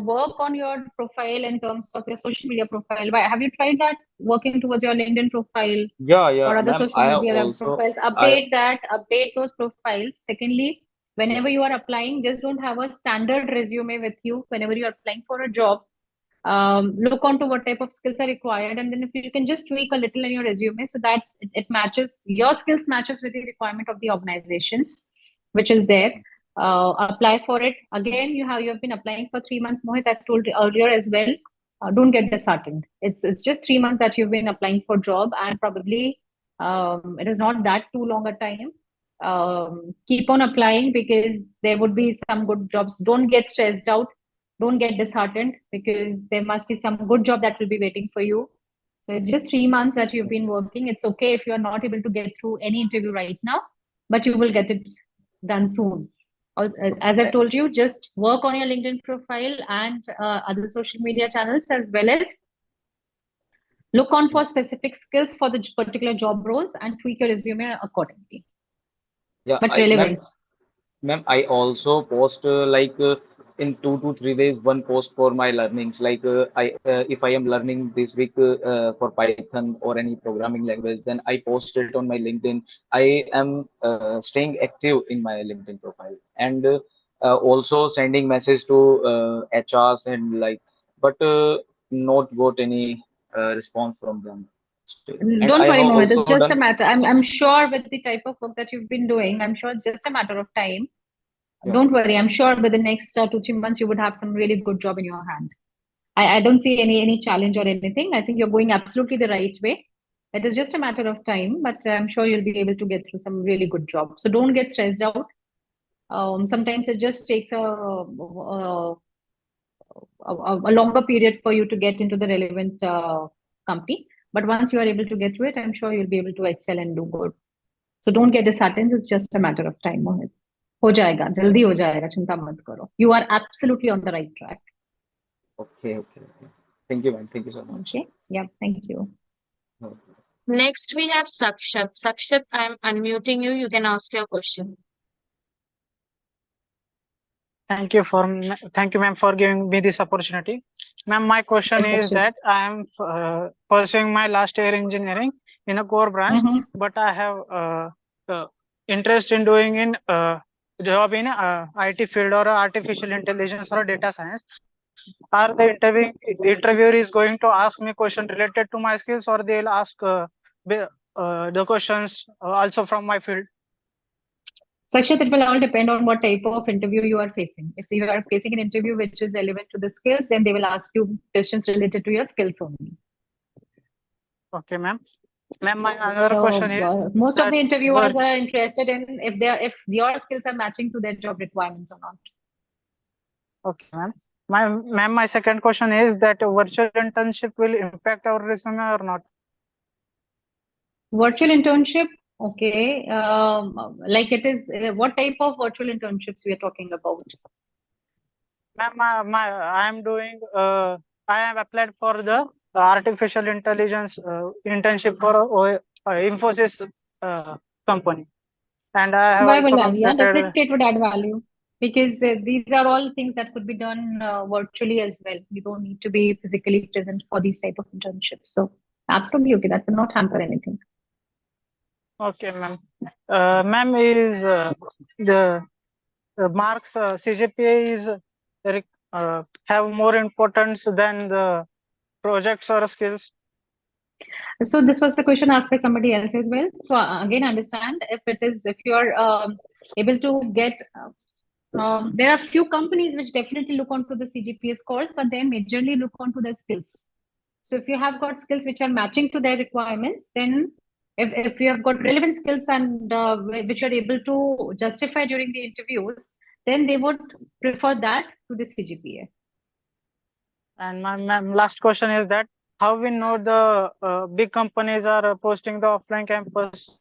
work on your profile in terms of your social media profile. Have you tried that, working towards your LinkedIn profile Yeah, or yeah, other ma'am. social media profiles? Update that, update those profiles. Secondly, whenever you are applying, just don't have a standard resume with you whenever you are applying for a job. Look onto what type of skills are required, and then if you can just tweak a little in your resume so that it matches, your skills matches with the requirement of the organizations which is there. Apply for it. Again, you have been applying for 3 months, Mohit. I told you earlier as well. Don't get disheartened. It's just 3 months that you've been applying for job, and probably it is not that too long a time. Keep on applying, because there would be some good jobs. Don't get stressed out, don't get disheartened, because there must be some good job that will be waiting for you. So it's just 3 months that you've been working. It's okay if you're not able to get through any interview right now, but you will get it done soon. As I've told you, just work on your LinkedIn profile and other social media channels, as well as look on for specific skills for the particular job roles and tweak your resume accordingly. Yeah, But I ma'am, relevant. ma'am, I also post in 2 to 3 days one post for my learnings. Like I if I am learning this week for Python or any programming language, then I post it on my LinkedIn. I am staying active in my LinkedIn profile, and also sending message to HRs and like, but not got any response from them still. And I Don't have worry, Mohit. also It's just a done. matter. I'm sure with the type of work that you've been doing, I'm sure it's just a matter of time. Yeah. Don't worry. I'm sure within the next 2-3 months you would have some really good job in your hand. I don't see any challenge or anything. I think you're going absolutely the right way. It is just a matter of time, but I'm sure you'll be able to get through some really good job. So don't get stressed out. Sometimes it just takes a longer period for you to get into the relevant company. But once you are able to get through it, I'm sure you'll be able to excel and do good. So don't get disheartened. It's just a matter of time, Mohit. हो जाएगा, जल्दी हो जाएगा, चिंता मत करो. You are absolutely on the right track. Okay, okay, okay. Thank you, man. Thank you so much. Okay. Yeah. Thank you. Okay. Next, we have Sakshat. Sakshat, I'm unmuting you. You can ask your question. Thank you, ma'am, for giving me this opportunity. Ma'am, my question Yes, is Sakshat. that I am pursuing my last year engineering in a core branch, but I have interest in doing in job in IT field or artificial intelligence or data science. Are the interviewer is going to ask me question related to my skills, or they'll ask the questions also from my field? Sakshat, it will all depend on what type of interview you are facing. If you are facing an interview which is relevant to the skills, then they will ask you questions related to your skills only. Okay, ma'am. Ma'am, my another So question is most of that the interviewers vir- are interested in if your skills are matching to their job requirements or not. okay, ma'am. My second question is that virtual internship will impact our resume or not? Virtual internship, okay. Like it is, what type of virtual internships we are talking about? Ma'am, I am doing. I am applied for the artificial intelligence internship for Infosys company, and I have Why also will that? Yeah, completed. definitely it would add value because these are all things that could be done virtually as well. You don't need to be physically present for these type of internships. So absolutely okay. That will not hamper anything. Okay, ma'am. Ma'am, is the marks CGPA is have more importance than the projects or skills? So this was the question asked by somebody else as well. So again, understand if you're able to get, there are few companies which definitely look onto the CGPA scores, but they majorly look onto the skills. So if you have got skills which are matching to their requirements, then if you have got relevant skills and which are able to justify during the interviews, then they would prefer that to the CGPA. And my last question is that how we know the big companies are posting the offline campus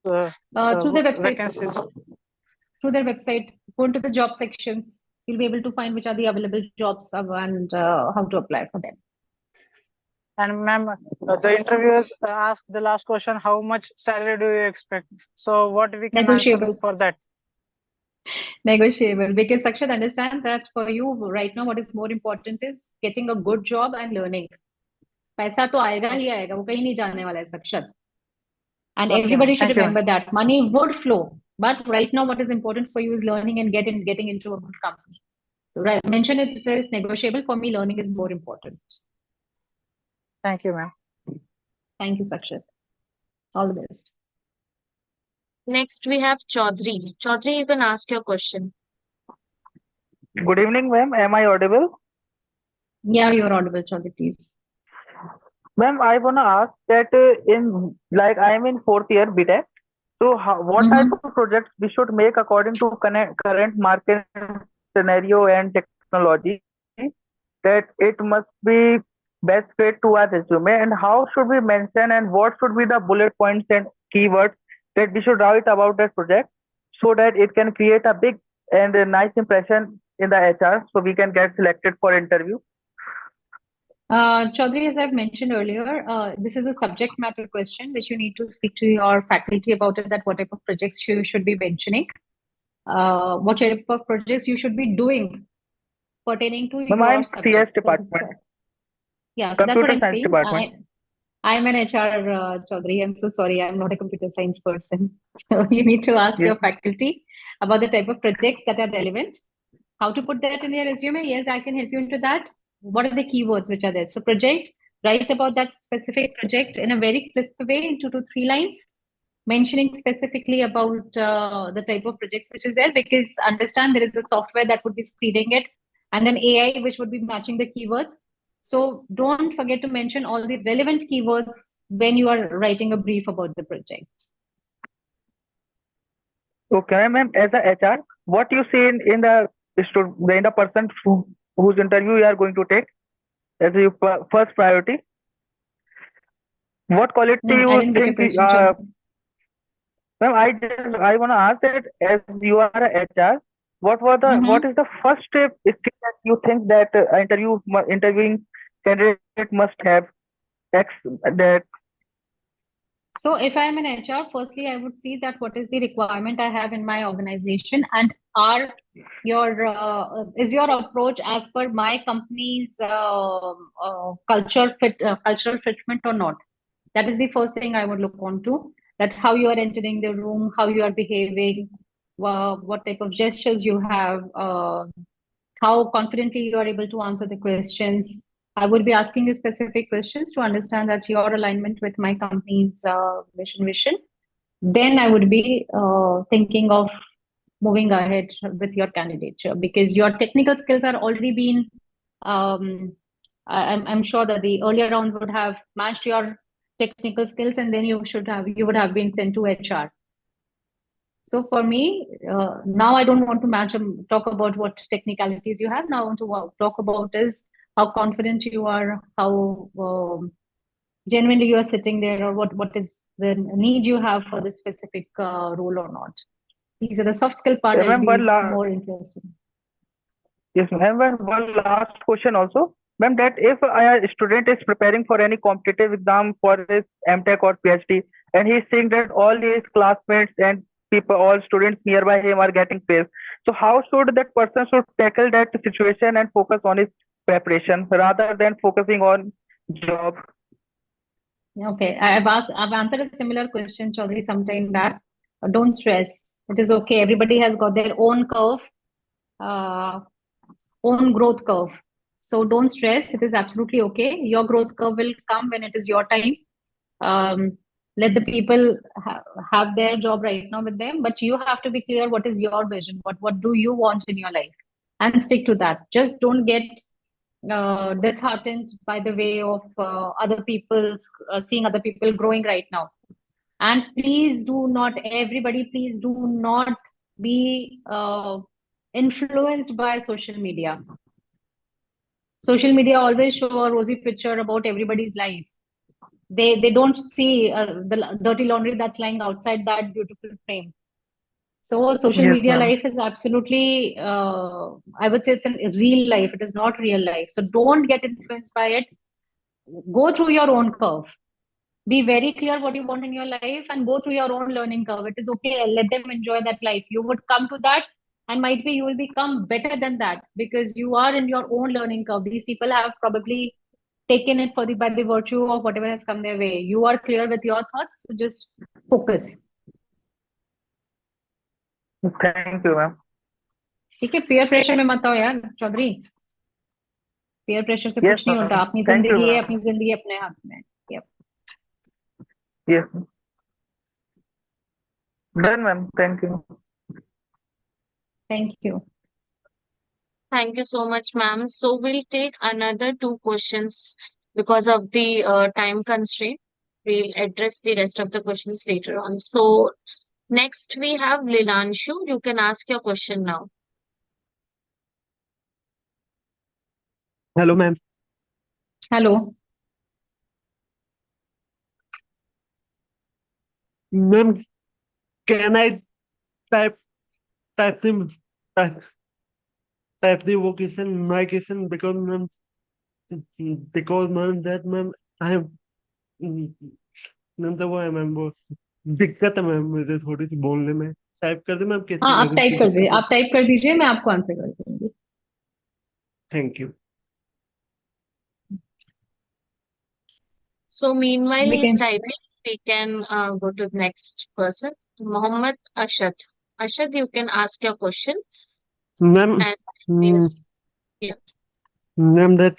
Through their website. vacancies? Through their website, go into the job sections. You'll be able to find which are the available jobs and how to apply for them. And ma'am, the interviewers ask the last question: how much salary do you expect? So what we can answer Negotiable. for that? Negotiable, because Akshat, understand that for you right now, what is more important is getting a good job and learning. पैसा तो आएगा ही आएगा, वो कहीं नहीं जाने वाला है, Akshat. And Okay, everybody should thank you, remember that money would flow, but right now, what is important for you is learning and getting into a good company. So, right, mention it itself negotiable. For me, learning is more important. Thank you, ma'am. Thank you, Sakshat. All the best. Next, we have Chaudhary. Chaudhary, you can ask your question. Good evening, ma'am. Am I audible? Yeah, you're audible, Chaudhary, please. Ma'am, I wanna ask that I am in fourth year BTech. So what type of projects we should make according to current market scenario and technology, that it must be best fit to our resume, and how should we mention and what should be the bullet points and keywords that we should write about that project so that it can create a big and a nice impression in the HR so we can get selected for interview. Chaudhary, as I've mentioned earlier, this is a subject matter question which you need to speak to your faculty about it, that what type of projects you should be mentioning, what type of projects you should be doing pertaining to Ma'am, your I'm CS subject. department. Yeah, so that's what Computer I'm science saying. department. I'm an HR, Chaudhary. I'm so sorry. I'm not a computer science person. So you need to ask your faculty about the type of projects that are relevant. How to put that in your resume? Yes, I can help you into that. What are the keywords which are there? So project, write about that specific project in a very crisp way in 2 to 3 lines, mentioning specifically about the type of projects which is there, because understand there is a software that would be speeding it and an AI which would be matching the keywords. So don't forget to mention all the relevant keywords when you are writing a brief about the project. Okay, ma'am. As a HR, what you see in the person whose interview you are going to take as your first priority? What quality I you didn't get your think? question, Chaudhary. Ma'am, I want to ask that as you are a HR, what is the first step skill that you think that interviewing candidate must have? That So if I'm an HR, firstly, I would see that what is the requirement I have in my organization, and is your approach as per my company's cultural fitment or not? That is the first thing I would look on to. That how you are entering the room, how you are behaving, what type of gestures you have, how confidently you are able to answer the questions. I would be asking you specific questions to understand that your alignment with my company's vision. Then I would be thinking of moving ahead with your candidature, because your technical skills are already been, I'm sure that the earlier rounds would have matched your technical skills, and then you would have been sent to HR. So for me, now I don't want to talk about what technicalities you have. Now I want to talk about is how confident you are, how genuinely you are sitting there, or what is the need you have for this specific role or not. These are the soft skill part. Yeah, I'll ma'am, be more interested. Yes, ma'am. And one last question also. Ma'am, that if a student is preparing for any competitive exam for his MTech or PhD, and he's seeing that all his classmates and people, all students nearby him are getting praise. So how should that person should tackle that situation and focus on his preparation rather than focusing on job? Okay, I've answered a similar question, Chaudhary, sometime back. Don't stress. It is okay. Everybody has got their own curve, own growth curve. So don't stress. It is absolutely okay. Your growth curve will come when it is your time. Let the people have their job right now with them, but you have to be clear what is your vision, what do you want in your life, and stick to that. Just don't get disheartened by the way of other people's seeing other people growing right now. And please do not, everybody, please do not be influenced by social media. Social media always show a rosy picture about everybody's life. They don't see the dirty laundry that's lying outside that beautiful frame. So social Yes, media ma'am. life is absolutely, I would say it's a real life. It is not real life. So don't get influenced by it. Go through your own curve. Be very clear what you want in your life and go through your own learning curve. It is okay. Let them enjoy that life. You would come to that, and might be you will become better than that because you are in your own learning curve. These people have probably taken it by the virtue of whatever has come their way. You are clear with your thoughts, so just focus. Thank you, ma'am. ठीक है, peer pressure में मत आओ यार Chaudhary. Peer pressure से Yes, कुछ नहीं ma'am. होता. अपनी Thank you, जिंदगी है, ma'am. अपनी जिंदगी अपने हाथ में. Yep. Yes. Done, ma'am. Thank you. Thank you. Thank you so much, ma'am. So we'll take another two questions because of the time constraint. We'll address the rest of the questions later on. So next we have Lilanshu. You can ask your question now. Hello, ma'am. Hello. Ma'am, can I type the vocation, my question, because ma'am, that ma'am, I have ma'am तो वो है ma'am, वो दिक्कत है ma'am मुझे थोड़ी सी बोलने में. टाइप कर दे मैम, कैसे हाँ, आप करूँ, टाइप कोई कर दिक्कत दीजिए. है? आप टाइप कर दीजिए, मैं आपको आंसर कर दूंगी. Thank you. So meanwhile We he's can. typing, we can go to the next person. Mohammed Ashad. Ashad, you can ask your question. Ma'am And please, yeah. Ma'am that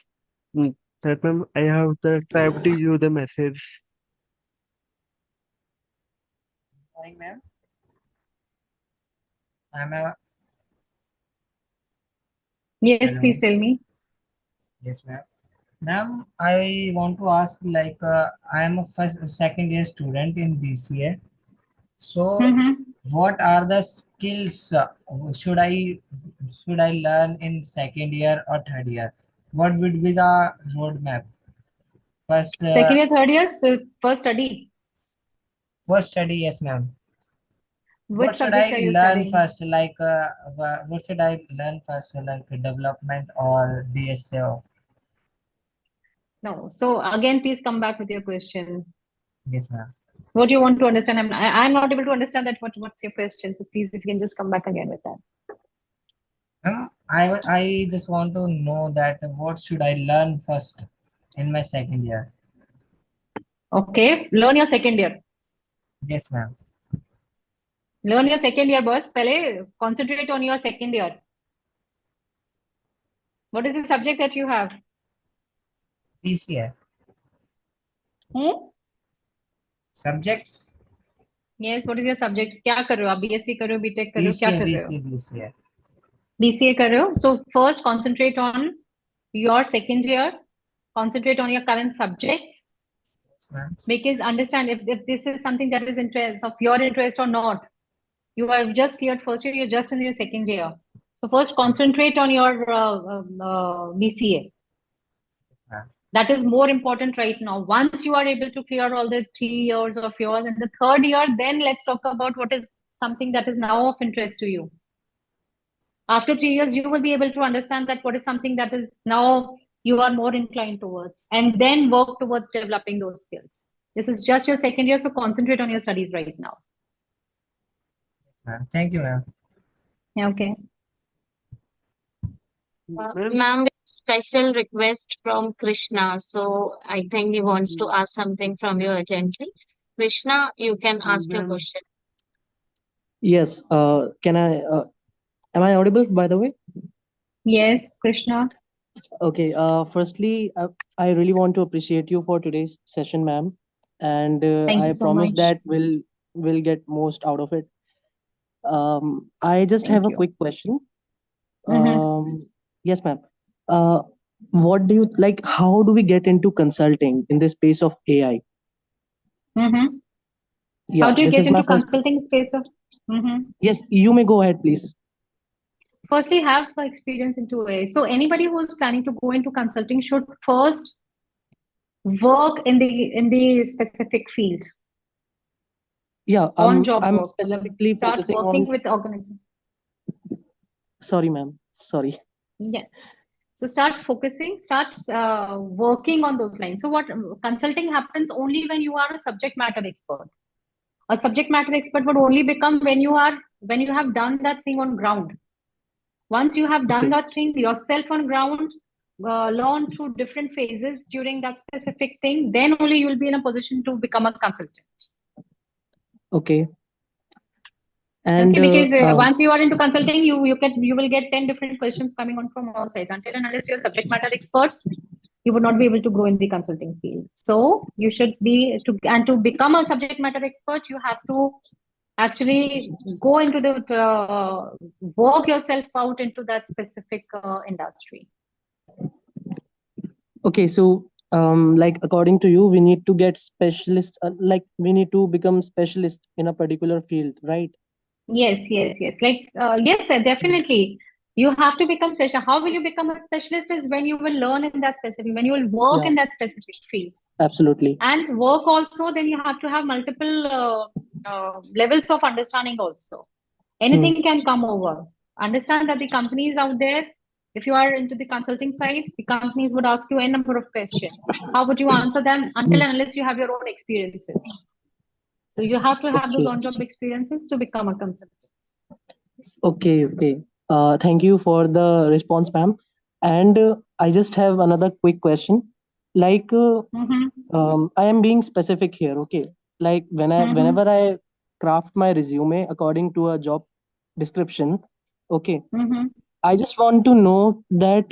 ma'am, I have typed you the message. Morning, ma'am. I'm a Yes, Hello. please tell me. Yes, ma'am. Ma'am, I want to ask, like, I am a second year student in BCA. So, what are the skills should I learn in second year or third year? What would be the roadmap? First, Second year, third year, so first study. first study, yes, ma'am. Which What should subjects I are you learn studying? first? Like, what should I learn first? Like development or DSO? No. So again, please come back with your question. Yes, ma'am. What do you want to understand? I'm not able to understand that. What's your question? So please, if you can just come back again with that. I just want to know that what should I learn first in my second year? Okay, learn your second year. Yes, ma'am. Learn your second year, boss. Pehle concentrate on your second year. What is the subject that you have? BCA. Subjects? Yes, what is your subject? क्या कर रहे हो आप? BSc कर रहे हो, BTech कर रहे हो, क्या कर रहे हो? BCA. BCA कर रहे हो. So first concentrate on your second year. Concentrate on your current subjects. Because understand if this is something that is interest of your interest or not. You have just cleared first year, you're just in your second year. So first concentrate on your BCA. That is more important right now. Once you are able to clear all the 3 years of yours and the third year, then let's talk about what is something that is now of interest to you. After 3 years, you will be able to understand that what is something that is now you are more inclined towards, and then work towards developing those skills. This is just your second year, so concentrate on your studies right now. Thank you, ma'am. Okay. Ma'am, special request from Krishna. So I think he wants to ask something from you urgently. Krishna, you can ask your question. Yes. Can I? Am I audible, by the way? Yes, Krishna. Okay. Firstly, I really want to appreciate you for today's session, ma'am, and Thank you I so promise much. that we'll get most out of it. I just Thank have a you. quick question. Mhm. Yes, ma'am. Uh, what do you like? How do we get into consulting in the space of AI? Mm-hmm. How Yeah, do you this get is my into first. consulting space of? Mm-hmm. Yes, you may go ahead, please. Firstly, have experience into AI. So anybody who's planning to go into consulting should first work in the specific field. Yeah, On job I'm work. specifically Start focusing working on. with organization. Sorry, ma'am. Sorry. Yeah. So start focusing, start working on those lines. So what consulting happens only when you are a subject matter expert. A subject matter expert would only become when you have done that thing on ground. Once you have done Okay. that thing yourself on ground, learn through different phases during that specific thing, then only you will be in a position to become a consultant. Okay. And Okay, because once you are into consulting, you will get 10 different questions coming on from all sides. Until and unless you're a subject matter expert, you would not be able to grow in the consulting field. So you should be to become a subject matter expert, you have to actually go into the work yourself out into that specific industry. okay, so like according to you, we need to get specialist. Like we need to become specialist in a particular field, right? Yes. Like yes, definitely. You have to become special. How will you become a specialist is when you will learn in that specific, when you will work Yeah. in that specific field. Absolutely. And work also, then you have to have multiple levels of understanding also. Anything can come over. Understand that the companies out there, if you are into the consulting side, the companies would ask you a number of questions. How would you answer them until and unless you have your own experiences? So you have to have those Okay. on-job experiences to become a consultant. Okay. Thank you for the response, ma'am. And I just have another quick question. Like, I am being specific here. Okay. Like whenever I craft my resume according to a job description, okay, I just want to know that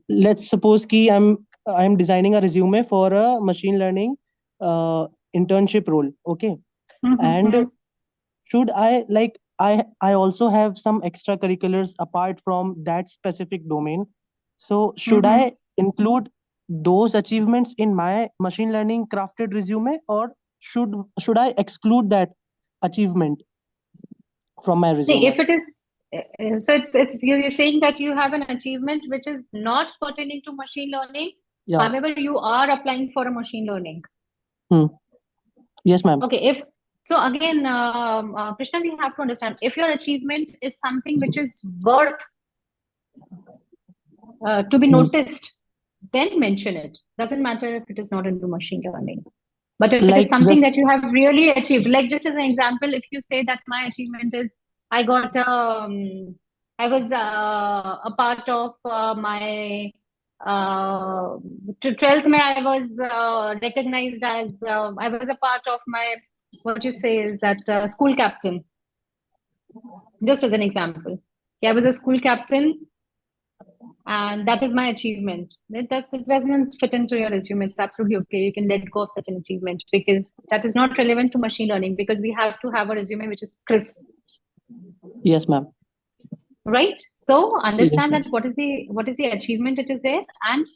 let's suppose I'm designing a resume for a machine learning internship role. Okay. And should I also have some extracurriculars apart from that specific domain, so should I include those achievements in my machine learning crafted resume, or should I exclude that achievement from my See, resume? if it is so, it's you're saying that you have an achievement which is not pertaining to machine learning. Yeah. However, you are applying for a machine learning. Yes, ma'am. Okay, if so, again, Krishna, we have to understand if your achievement is something which is worth to be noticed, then mention it. Doesn't matter if it is not into machine learning. But if it is something that you have really achieved, like just as an example, if you say that my achievement is I got I was a part of my 12th May, I was recognized as I was a part of my, what you say is that school captain. Just as an example, I was a school captain, and that is my achievement. That doesn't fit into your resume. It's absolutely okay. You can let go of such an achievement because that is not relevant to machine learning, because we have to have a resume which is crisp. Yes, ma'am. Right. So understand Yes, that what is the achievement it is there, and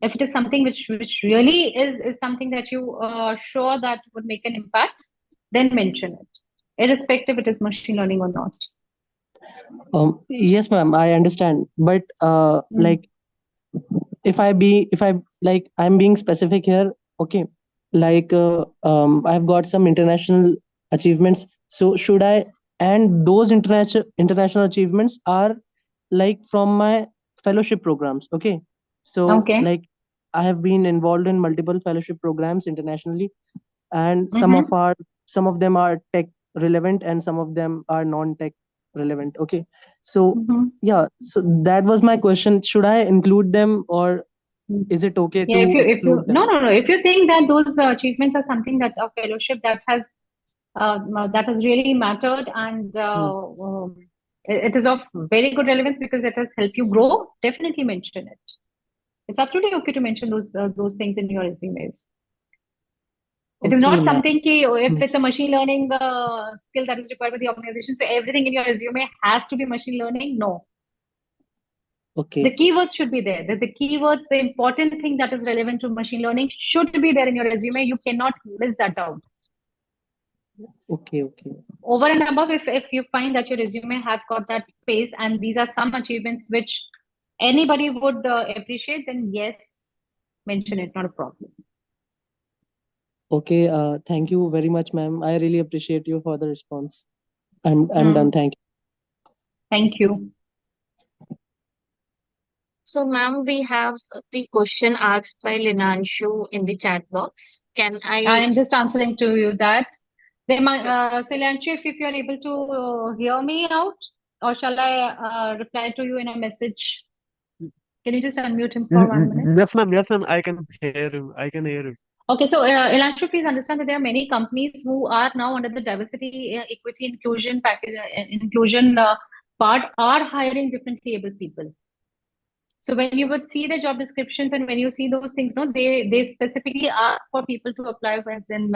If it is something which really is something that you are sure that would make an impact, then mention it, irrespective it is machine learning or not. Yes, ma'am, I understand. But like if I like I'm being specific here, okay. Like I've got some international achievements. So should I, and those international achievements are like from my fellowship programs, okay. So Okay. like I have been involved in multiple fellowship programs internationally, and some of them are tech relevant and some of them are non-tech relevant, okay. So yeah, so that was my question. Should I include them, or is it okay Yeah, to if you exclude them? no, if you think that those achievements are something that a fellowship that has really mattered, and it is of very good relevance because it has helped you grow, definitely mention it. It's absolutely okay to mention those things in your resumes. It is Okay, not ma'am. something if it's a machine learning skill that is required by the organization, so everything in your resume has to be machine learning. No. Okay. The keywords should be there. The keywords, the important thing that is relevant to machine learning should be there in your resume. You cannot miss that out. Okay. Over and above, if you find that your resume have got that space and these are some achievements which anybody would appreciate, then yes, mention it, not a problem. Okay, thank you very much, ma'am. I really appreciate you for the response. I'm done. Thank you. Thank you. So, ma'am, we have the question asked by Linanshu in the chat box. Can I I? am just answering to you that. They might, Silanchi, if you are able to hear me out, or shall I reply to you in a message? Can you just unmute him for 1 minute? Yes, ma'am. Yes, ma'am. I can hear him. I can hear him. Okay, so Ilanshu, please understand that there are many companies who are now under the diversity, equity, inclusion package, part are hiring differently able people. So when you would see the job descriptions and when you see those things, no, they specifically ask for people to apply as in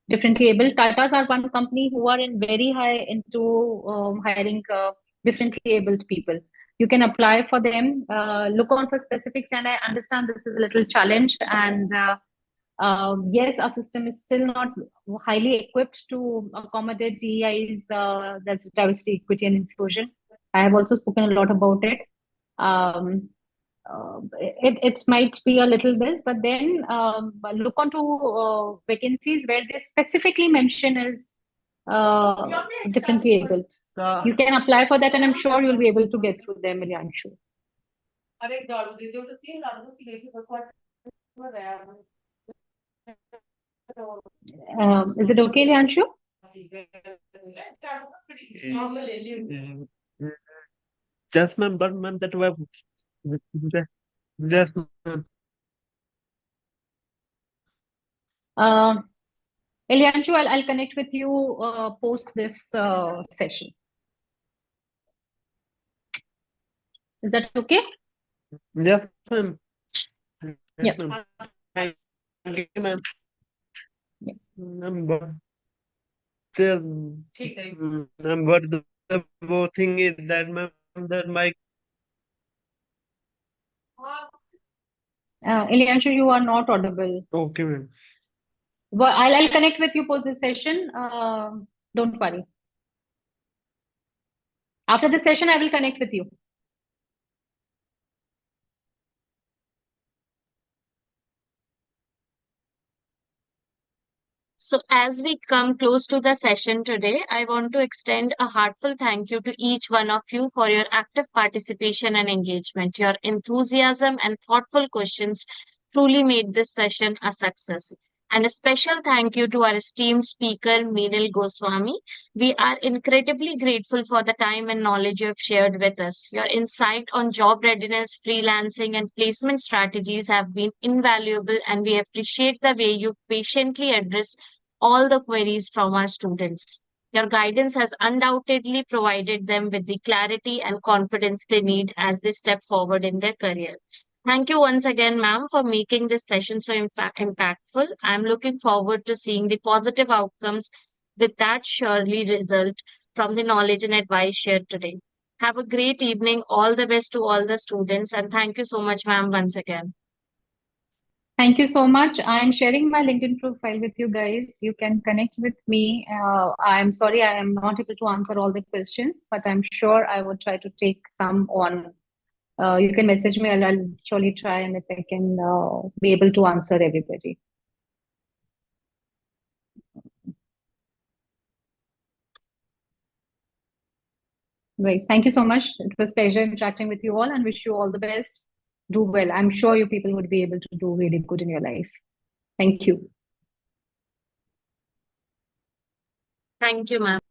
differently able. Tatas are one company who are in very high into hiring differently abled people. You can apply for them. Look on for specifics, and I understand this is a little challenge. And yes, our system is still not highly equipped to accommodate DEI's that's diversity, equity, and inclusion. I have also spoken a lot about it. It might be a little this, but then look onto vacancies where they specifically mention is differently abled. You can apply for that, and I'm sure you'll be able to get through them, Ilyanshu. Is it okay, Ilyanshu? Yes, ma'am. But ma'am, that was yes, ma'am. Ilyanshu, I'll connect with you post this session. Is that okay? Yes, ma'am. Yes, ma'am. Thank you, ma'am. Ma'am, but the thing is that ma'am, that my Ilyanshu, you are not audible. okay, ma'am. Well, I'll connect with you post this session. Don't worry. After the session, I will connect with you. So, as we come close to the session today, I want to extend a heartfelt thank you to each one of you for your active participation and engagement. Your enthusiasm and thoughtful questions truly made this session a success. And a special thank you to our esteemed speaker, Meenal Goswami. We are incredibly grateful for the time and knowledge you have shared with us. Your insight on job readiness, freelancing, and placement strategies have been invaluable, and we appreciate the way you patiently address all the queries from our students. Your guidance has undoubtedly provided them with the clarity and confidence they need as they step forward in their career. Thank you once again, ma'am, for making this session so impactful. I'm looking forward to seeing the positive outcomes with that surely result from the knowledge and advice shared today. Have a great evening. All the best to all the students. And thank you so much, ma'am, once again. Thank you so much. I'm sharing my LinkedIn profile with you guys. You can connect with me. I'm sorry I am not able to answer all the questions, but I'm sure I will try to take some on. You can message me. I'll surely try, and if I can be able to answer everybody. Great. Thank you so much. It was a pleasure interacting with you all, and wish you all the best. Do well. I'm sure you people would be able to do really good in your life. Thank you. Thank you, ma'am.